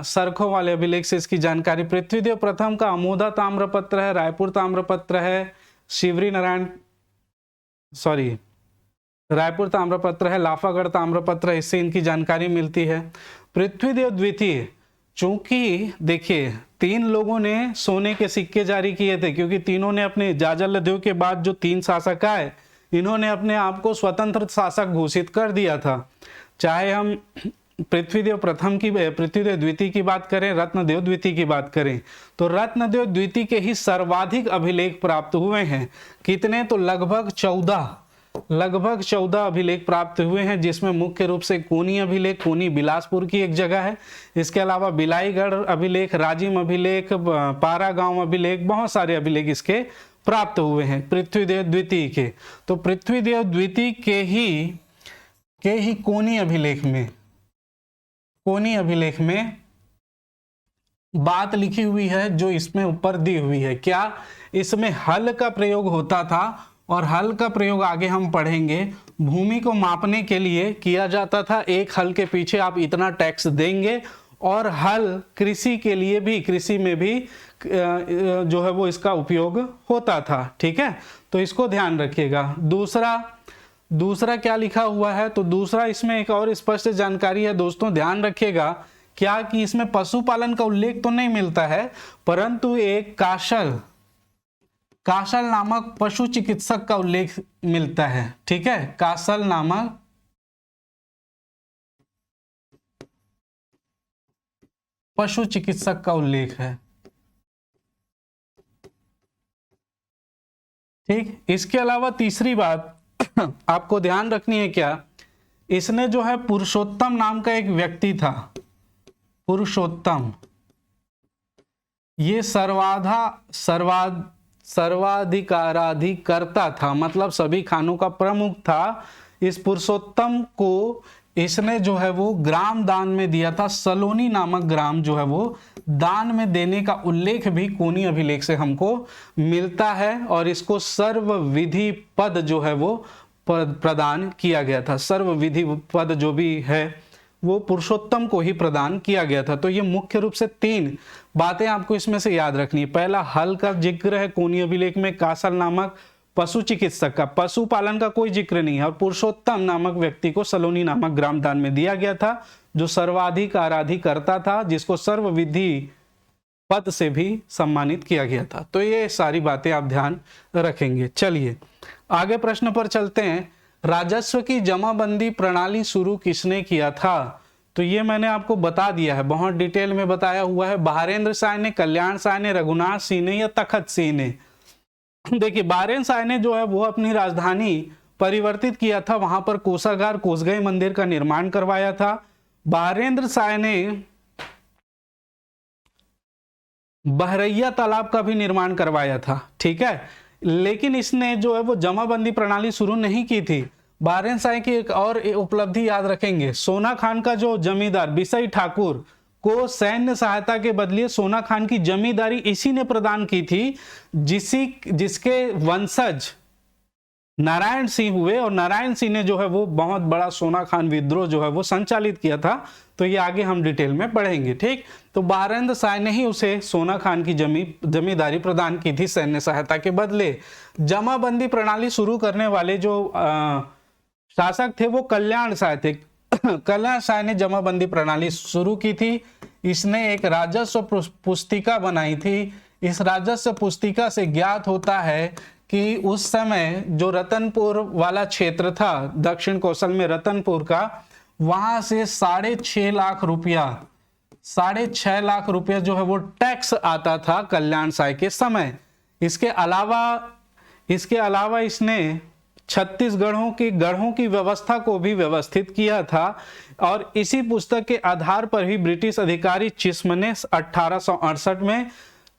सरखों वाले अभिलेख से इसकी जानकारी। पृथ्वीदेव प्रथम का अमोदा ताम्रपत्र है, रायपुर ताम्रपत्र है, शिवरी नारायण रायपुर ताम्रपत्र है, लाफागढ़ ताम्रपत्र है, इससे इनकी जानकारी मिलती है। पृथ्वीदेव द्वितीय, चूंकि देखिए 3 लोगों ने सोने के सिक्के जारी किए थे, क्योंकि तीनों ने अपने जाजलदेव के बाद जो 3 शासक आए, इन्होंने अपने आप को स्वतंत्र शासक घोषित कर दिया था। चाहे हम पृथ्वीदेव प्रथम की, पृथ्वीदेव द्वितीय की बात करें, रत्नदेव द्वितीय की बात करें, तो रत्नदेव द्वितीय के ही सर्वाधिक अभिलेख प्राप्त हुए हैं। कितने? तो लगभग 14 अभिलेख प्राप्त हुए हैं, जिसमें मुख्य रूप से कोनी अभिलेख, कोनी बिलासपुर की एक जगह है, इसके अलावा बिलाईगढ़ अभिलेख, राजिम अभिलेख, पारा गांव अभिलेख, बहुत सारे अभिलेख इसके प्राप्त हुए हैं पृथ्वीदेव द्वितीय के। तो पृथ्वीदेव द्वितीय के ही कोनी अभिलेख में बात लिखी हुई है, जो इसमें ऊपर दी हुई है। क्या? इसमें हल का प्रयोग होता था, और हल का प्रयोग आगे हम पढ़ेंगे। भूमि को मापने के लिए किया जाता था, एक हल के पीछे आप इतना टैक्स देंगे, और हल कृषि के लिए भी, कृषि में भी जो है वो इसका उपयोग होता था। ठीक है, तो इसको ध्यान रखिएगा। दूसरा क्या लिखा हुआ है? तो दूसरा, इसमें एक और स्पष्ट जानकारी है दोस्तों, ध्यान रखिएगा। क्या कि इसमें पशुपालन का उल्लेख तो नहीं मिलता है, परंतु एक कासल नामक पशु चिकित्सक का उल्लेख मिलता है। ठीक है, कासल नामक पशु चिकित्सक का उल्लेख है। ठीक, इसके अलावा तीसरी बात आपको ध्यान रखनी है, क्या? इसने जो है पुरुषोत्तम नाम का एक व्यक्ति था, पुरुषोत्तम, ये सर्वाधिकाराधिकर्ता था, मतलब सभी खानों का प्रमुख था। इस पुरुषोत्तम को इसने जो है वो ग्राम दान में दिया था, सलोनी नामक ग्राम जो है वो दान में देने का उल्लेख भी कोनी अभिलेख से हमको मिलता है, और इसको सर्व विधि पद जो है वो प्रदान किया गया था। सर्व विधि पद जो भी है वो पुरुषोत्तम को ही प्रदान किया गया था। तो ये मुख्य रूप से 3 बातें आपको इसमें से याद रखनी है। पहला, हल का जिक्र है कोनी अभिलेख में, कासल नामक पशु चिकित्सक का, पशुपालन का कोई जिक्र नहीं है, और पुरुषोत्तम नामक व्यक्ति को सलोनी नामक ग्राम दान में दिया गया था, जो सर्वाधिक आराधिकर्ता था, जिसको सर्व विधि पद से भी सम्मानित किया गया था। तो ये सारी बातें आप ध्यान रखेंगे। चलिए आगे प्रश्न पर चलते हैं। राजस्व की जमाबंदी प्रणाली शुरू किसने किया था? तो ये मैंने आपको बता दिया है, बहुत डिटेल में बताया हुआ है। बहारेंद्र शाह ने, कल्याण शाह ने, रघुनाथ सिंह ने या तखत सिंह ने? देखिए, बहारेंद्र शाह ने जो है वो अपनी राजधानी परिवर्तित किया था, वहां पर कोषागार, कोसगई मंदिर का निर्माण करवाया था। बहारेंद्र शाह ने बहरैया तालाब का भी निर्माण करवाया था। ठीक है, लेकिन इसने जो है वो जमाबंदी प्रणाली शुरू नहीं की थी। बहारेंद्र शाह की एक और उपलब्धि याद रखेंगे, सोना खान का जो जमींदार बिसई ठाकुर को सैन्य सहायता के बदले सोना खान की जमींदारी इसी ने प्रदान की थी, जिसके वंशज नारायण सिंह हुए, और नारायण सिंह ने जो है वो बहुत बड़ा सोना खान विद्रोह जो है वो संचालित किया था। तो ये आगे हम डिटेल में पढ़ेंगे। ठीक, तो बहारेंद्र शाह ने ही उसे सोना खान की जमींदारी प्रदान की थी सैन्य सहायता के बदले। जमाबंदी प्रणाली शुरू करने वाले जो शासक थे वो कल्याण शाह थे। कल्याण शाह ने जमाबंदी प्रणाली शुरू की थी। इसने एक राजस्व पुस्तिका बनाई थी। इस राजस्व पुस्तिका से ज्ञात होता है कि उस समय जो रतनपुर वाला क्षेत्र था, दक्षिण कौशल में रतनपुर का, वहां से 6.5 लाख रुपया, 6.5 लाख रुपया जो है वो टैक्स आता था कल्याण शाह के समय। इसके अलावा इसने 36 गढ़ों की व्यवस्था को भी व्यवस्थित किया था, और इसी पुस्तक के आधार पर ही ब्रिटिश अधिकारी चिस्म ने 1868 में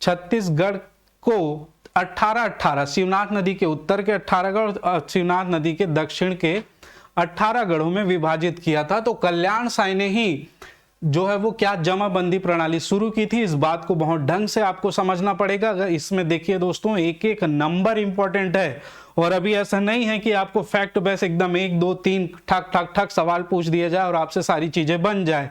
छत्तीसगढ़ को 18 शिवनाथ नदी के उत्तर के 18 गढ़ और शिवनाथ नदी के दक्षिण के 18 गढ़ों में विभाजित किया था। तो कल्याण शाह ने ही जो है वो क्या जमाबंदी प्रणाली शुरू की थी। इस बात को बहुत ढंग से आपको समझना पड़ेगा। अगर इसमें देखिए दोस्तों, एक एक नंबर इंपॉर्टेंट है, और अभी ऐसा नहीं है कि आपको फैक्ट बेस एकदम 1 2 3 ठक ठक ठक सवाल पूछ दिया जाए और आपसे सारी चीजें बन जाए।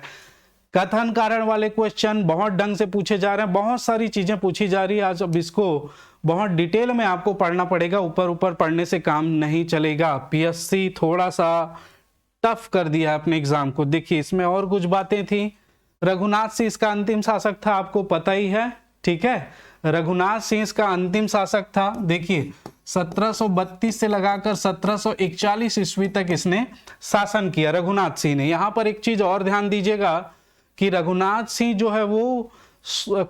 कथन कारण वाले क्वेश्चन बहुत ढंग से पूछे जा रहे हैं, बहुत सारी चीजें पूछी जा रही है आज। अब इसको बहुत डिटेल में आपको पढ़ना पड़ेगा, ऊपर ऊपर पढ़ने से काम नहीं चलेगा। पीएससी थोड़ा सा टफ कर दिया अपने एग्जाम को। देखिए इसमें और कुछ बातें थी। रघुनाथ सिंह इसका अंतिम शासक था, आपको पता ही है, ठीक है। रघुनाथ सिंह इसका अंतिम शासक था। देखिए 1732 से लगाकर 1741 ईस्वी तक इसने शासन किया, रघुनाथ सिंह ने। यहां पर एक चीज और ध्यान दीजिएगा कि रघुनाथ सिंह जो है वो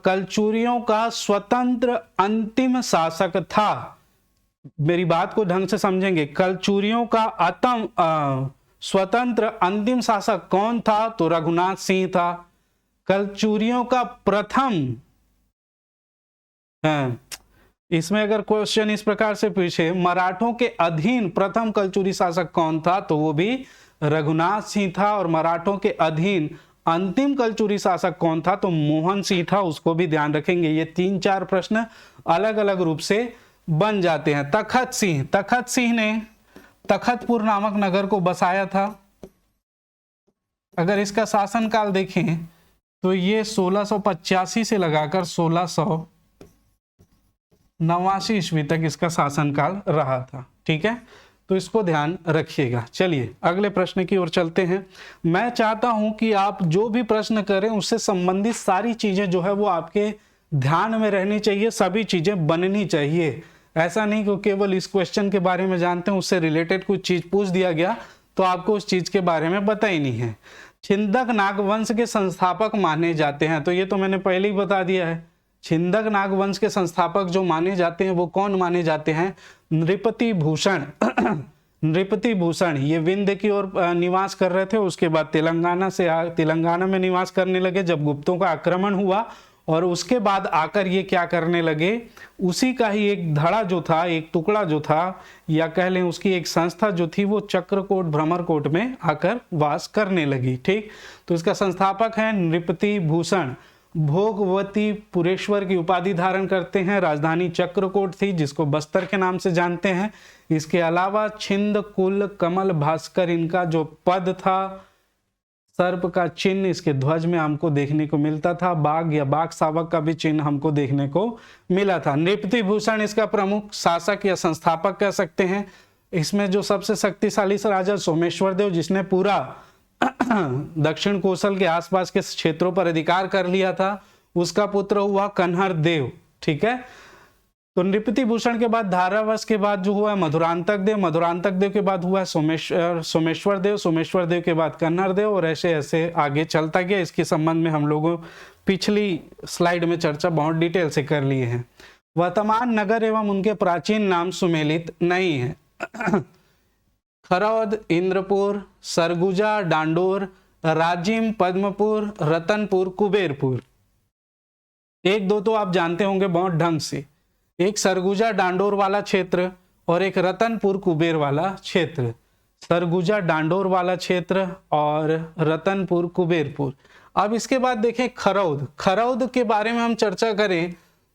कलचुरियों का स्वतंत्र अंतिम शासक था। मेरी बात को ढंग से समझेंगे, कलचुरियों का स्वतंत्र अंतिम शासक कौन था? तो रघुनाथ सिंह था। कलचुरियों का प्रथम, इसमें अगर क्वेश्चन इस प्रकार से पूछे, मराठों के अधीन प्रथम कलचुरी शासक कौन था? तो वो भी रघुनाथ सिंह था। और मराठों के अधीन अंतिम कलचुरी शासक कौन था? तो मोहन सिंह था। उसको भी ध्यान रखेंगे। ये 3-4 प्रश्न अलग अलग रूप से बन जाते हैं। तखत सिंह ने तखतपुर नामक नगर को बसाया था। अगर इसका शासनकाल देखें तो ये 1685 से लगाकर 1689 ईस्वी तक इसका शासनकाल रहा था, ठीक है। तो इसको ध्यान रखिएगा। चलिए अगले प्रश्न की ओर चलते हैं। मैं चाहता हूं कि आप जो भी प्रश्न करें उससे संबंधित सारी चीजें जो है वो आपके ध्यान में रहनी चाहिए, सभी चीजें बननी चाहिए। ऐसा नहीं कि केवल इस क्वेश्चन के बारे में जानते हैं, उससे रिलेटेड कुछ चीज पूछ दिया गया तो आपको उस चीज के बारे में पता ही नहीं है। छिंदक नागवंश के संस्थापक माने जाते हैं, तो ये तो मैंने पहले ही बता दिया है। छिंदक नागवंश के संस्थापक जो माने जाते हैं वो कौन माने जाते हैं? नृपति भूषण। नृपति भूषण ये विंध्य की ओर निवास कर रहे थे, उसके बाद तेलंगाना में निवास करने लगे जब गुप्तों का आक्रमण हुआ, और उसके बाद आकर ये क्या करने लगे, उसी का ही एक धड़ा जो था, एक टुकड़ा जो था, या कह लें उसकी एक संस्था जो थी, वो चक्रकोट भ्रमरकोट में आकर वास करने लगी, ठीक। तो इसका संस्थापक है नृपति भूषण। भोगवती पुरेश्वर की उपाधि धारण करते हैं। राजधानी चक्रकोट थी, जिसको बस्तर के नाम से जानते हैं। इसके अलावा छिंद कुल कमल भास्कर इनका जो पद था, सर्प का चिन्ह इसके ध्वज में हमको देखने को मिलता था। बाघ या बाघ शावक का भी चिन्ह हमको देखने को मिला था। नृपति भूषण इसका प्रमुख शासक या संस्थापक कह सकते हैं। इसमें जो सबसे शक्तिशाली राजा सोमेश्वर देव, जिसने पूरा दक्षिण कोसल के आसपास के क्षेत्रों पर अधिकार कर लिया था, उसका पुत्र हुआ कन्हर देव, ठीक है। तो नृपति भूषण के बाद धारावश के बाद जो हुआ मधुरांतक देव, मधुरांतक देव के बाद हुआ सोमेश्वर देव, सोमेश्वर देव के बाद कन्हर देव, और ऐसे ऐसे आगे चलता गया। इसके संबंध में हम लोगों पिछली स्लाइड में चर्चा बहुत डिटेल से कर लिए हैं। वर्तमान नगर एवं उनके प्राचीन नाम सुमेलित नहीं है। खरौद, इंद्रपुर, सरगुजा, डांडोर, राजिम, पद्मपुर, रतनपुर, कुबेरपुर। एक दो तो आप जानते होंगे बहुत ढंग से, एक सरगुजा डांडोर वाला क्षेत्र और एक रतनपुर कुबेर वाला क्षेत्र। सरगुजा डांडोर वाला क्षेत्र और रतनपुर कुबेरपुर। अब इसके बाद देखें खरौद। खरौद के बारे में हम चर्चा करें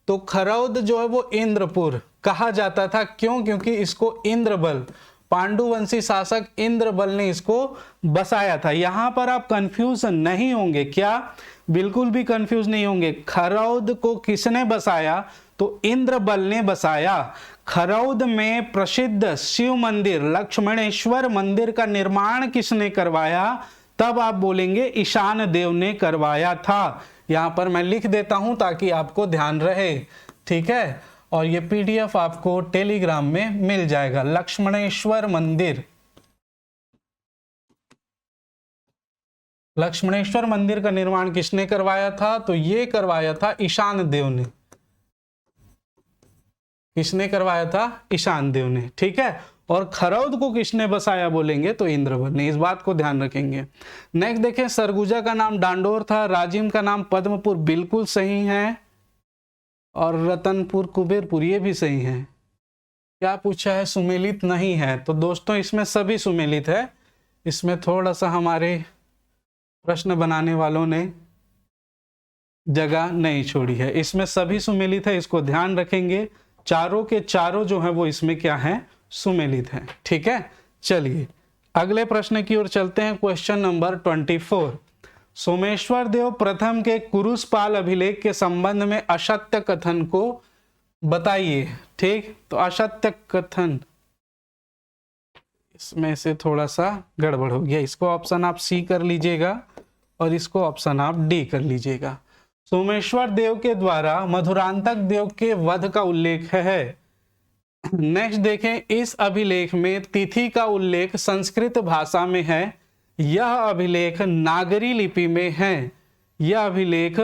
तो खरौद जो है वो इंद्रपुर कहा जाता था। क्यों? क्योंकि इसको इंद्रबल, पांडुवंशी शासक इंद्रबल ने इसको बसाया था। यहां पर आप कंफ्यूज नहीं होंगे, क्या? बिल्कुल भी कंफ्यूज नहीं होंगे। खरौद को किसने बसाया? तो इंद्रबल ने बसाया। खरौद में प्रसिद्ध शिव मंदिर लक्ष्मणेश्वर मंदिर का निर्माण किसने करवाया? तब आप बोलेंगे ईशान देव ने करवाया था। यहां पर मैं लिख देता हूं ताकि आपको ध्यान रहे, ठीक है। और ये पीडीएफ आपको टेलीग्राम में मिल जाएगा। लक्ष्मणेश्वर मंदिर, लक्ष्मणेश्वर मंदिर का निर्माण किसने करवाया था? तो ये करवाया था ईशान देव ने। किसने करवाया था? ईशान देव ने, ठीक है। और खरौद को किसने बसाया बोलेंगे तो इंद्रबल ने। इस बात को ध्यान रखेंगे। नेक्स्ट देखें, सरगुजा का नाम डांडोर था, राजिम का नाम पद्मपुर, बिल्कुल सही है, और रतनपुर कुबेरपुर ये भी सही है। क्या पूछा है? सुमेलित नहीं है। तो दोस्तों इसमें सभी सुमेलित है। इसमें थोड़ा सा हमारे प्रश्न बनाने वालों ने जगह नहीं छोड़ी है। इसमें सभी सुमेलित है, इसको ध्यान रखेंगे। चारों के चारों जो है वो इसमें क्या है, सुमेलित है। ठीक है, चलिए अगले प्रश्न की ओर चलते हैं। Question number 24। सोमेश्वर देव प्रथम के कुरुसपाल अभिलेख के संबंध में असत्य कथन को बताइए। ठीक, तो असत्य कथन, इसमें से थोड़ा सा गड़बड़ हो गया, इसको ऑप्शन आप सी कर लीजिएगा और इसको ऑप्शन आप डी कर लीजिएगा। सोमेश्वर देव के द्वारा मधुरांतक देव के वध का उल्लेख है। नेक्स्ट देखें, इस अभिलेख में तिथि का उल्लेख संस्कृत भाषा में है। यह अभिलेख नागरी लिपि में है। यह अभिलेख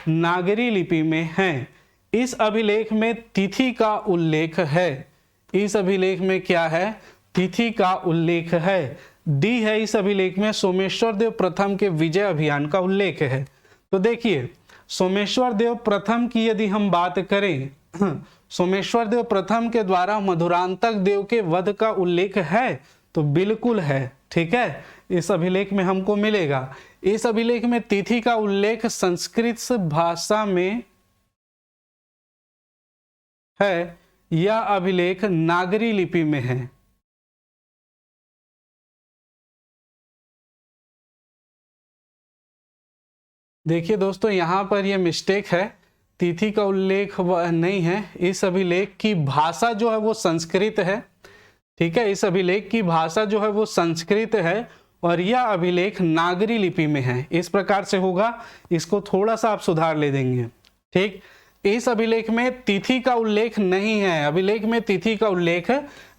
नागरी लिपि में है। इस अभिलेख में तिथि का उल्लेख है। इस अभिलेख में क्या है, तिथि का उल्लेख है। डी है, इस अभिलेख में सोमेश्वर देव प्रथम के विजय अभियान का उल्लेख है। तो देखिए, सोमेश्वर देव प्रथम की यदि हम बात करें, सोमेश्वर देव प्रथम के द्वारा मधुरांतक देव के वध का उल्लेख है, तो बिल्कुल है। ठीक है, इस अभिलेख में हमको मिलेगा। इस अभिलेख में तिथि का उल्लेख संस्कृत भाषा में है। यह अभिलेख नागरी लिपि में है। देखिए दोस्तों, यहां पर यह मिस्टेक है, तिथि का उल्लेख नहीं है। इस अभिलेख की भाषा जो है वो संस्कृत है। ठीक है, इस अभिलेख की भाषा जो है वो संस्कृत है और यह अभिलेख नागरी लिपि में है। इस प्रकार से होगा, इसको थोड़ा सा आप सुधार ले देंगे। ठीक, इस अभिलेख में तिथि का उल्लेख नहीं है। अभिलेख में तिथि का उल्लेख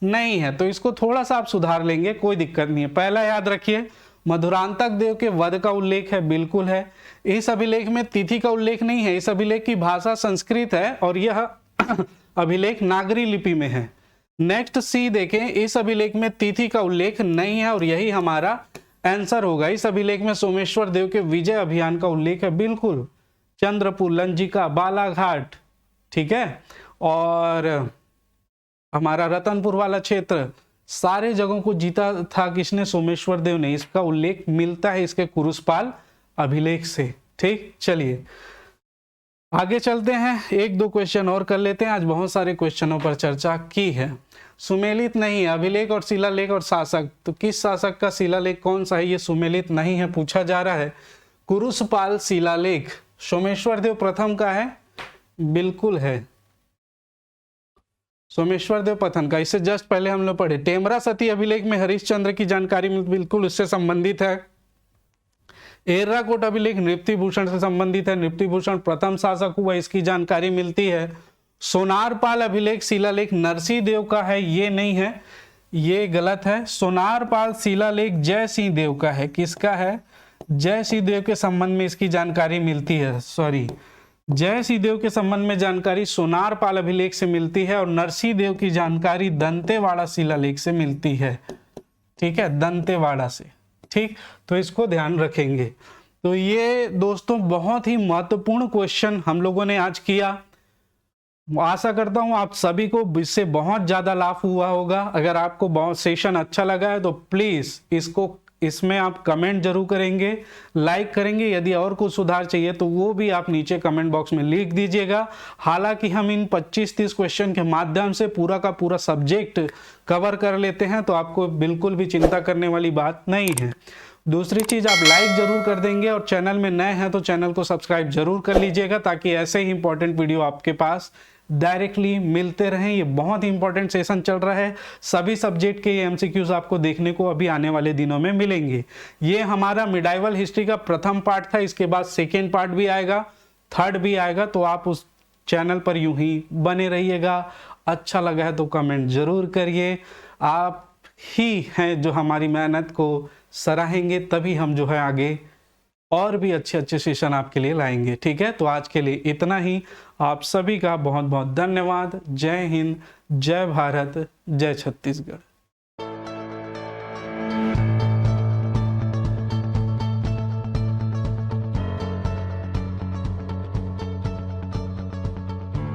नहीं है, तो इसको थोड़ा सा आप सुधार लेंगे, कोई दिक्कत नहीं है। पहला याद रखिए, मधुरांतक देव के वध का उल्लेख है, बिल्कुल है। इस अभिलेख में तिथि का उल्लेख नहीं है। इस अभिलेख की भाषा संस्कृत है और यह अभिलेख नागरी लिपि में है। नेक्स्ट सी देखें, इस अभिलेख में तिथि का उल्लेख नहीं है और यही हमारा आंसर होगा। इस अभिलेख में सोमेश्वर देव के विजय अभियान का उल्लेख है, बिल्कुल। चंद्रपुर, लंजिका, बालाघाट, ठीक है, और हमारा रतनपुर वाला क्षेत्र, सारे जगहों को जीता था किसने, सोमेश्वर देव ने। इसका उल्लेख मिलता है इसके कुरुसपाल अभिलेख से। ठीक, चलिए आगे चलते हैं, एक दो क्वेश्चन और कर लेते हैं। आज बहुत सारे क्वेश्चनों पर चर्चा की है। सुमेलित नहीं है अभिलेख और शिलालेख और शासक, तो किस शासक का शिलालेख कौन सा है, ये सुमेलित नहीं है, पूछा जा रहा है। कुरुसपाल शिलालेख सोमेश्वर देव प्रथम का है, बिल्कुल है, सोमेश्वर देव प्रथम का। इससे जस्ट पहले हम लोग पढ़े टेमरा सती अभिलेख में हरिश्चंद्र की जानकारी बिल्कुल उससे संबंधित है। एर्राकोट अभिलेख नृपति भूषण से संबंधित है। नृपति भूषण प्रथम शासक हुआ, इसकी जानकारी मिलती है। सोनारपाल अभिलेख शिलालेख नरसिंह देव का है, ये नहीं है, ये गलत है। सोनारपाल शिलालेख जय सिंह देव का है। किसका है, जय सिंह देव के संबंध में इसकी जानकारी मिलती है। सॉरी, जय सिंह देव के संबंध में जानकारी सोनारपाल अभिलेख से मिलती है और नरसिंह देव की जानकारी दंतेवाड़ा शिलालेख से मिलती है। ठीक है, दंतेवाड़ा से। ठीक, तो इसको ध्यान रखेंगे। तो ये दोस्तों बहुत ही महत्वपूर्ण क्वेश्चन हम लोगों ने आज किया। आशा करता हूं आप सभी को इससे बहुत ज्यादा लाभ हुआ होगा। अगर आपको बहुत सेशन अच्छा लगा है तो प्लीज इसमें आप कमेंट जरूर करेंगे, लाइक करेंगे। यदि और कुछ सुधार चाहिए तो वो भी आप नीचे कमेंट बॉक्स में लिख दीजिएगा। हालांकि हम इन 25-30 क्वेश्चन के माध्यम से पूरा का पूरा सब्जेक्ट कवर कर लेते हैं, तो आपको बिल्कुल भी चिंता करने वाली बात नहीं है। दूसरी चीज, आप लाइक जरूर कर देंगे और चैनल में नए हैं तो चैनल को सब्सक्राइब जरूर कर लीजिएगा, ताकि ऐसे ही इंपॉर्टेंट वीडियो आपके पास डायरेक्टली मिलते रहें। ये बहुत ही इंपॉर्टेंट सेशन चल रहा है। सभी सब्जेक्ट के ये एमसीक्यूज आपको देखने को अभी आने वाले दिनों में मिलेंगे। ये हमारा मिडाइवल हिस्ट्री का प्रथम पार्ट था, इसके बाद सेकेंड पार्ट भी आएगा, थर्ड भी आएगा। तो आप उस चैनल पर यूं ही बने रहिएगा। अच्छा लगा है तो कमेंट जरूर करिए। आप ही हैं जो हमारी मेहनत को सराहेंगे, तभी हम जो है आगे और भी अच्छे अच्छे सेशन आपके लिए लाएंगे। ठीक है, तो आज के लिए इतना ही। आप सभी का बहुत बहुत धन्यवाद। जय हिंद, जय भारत, जय छत्तीसगढ़।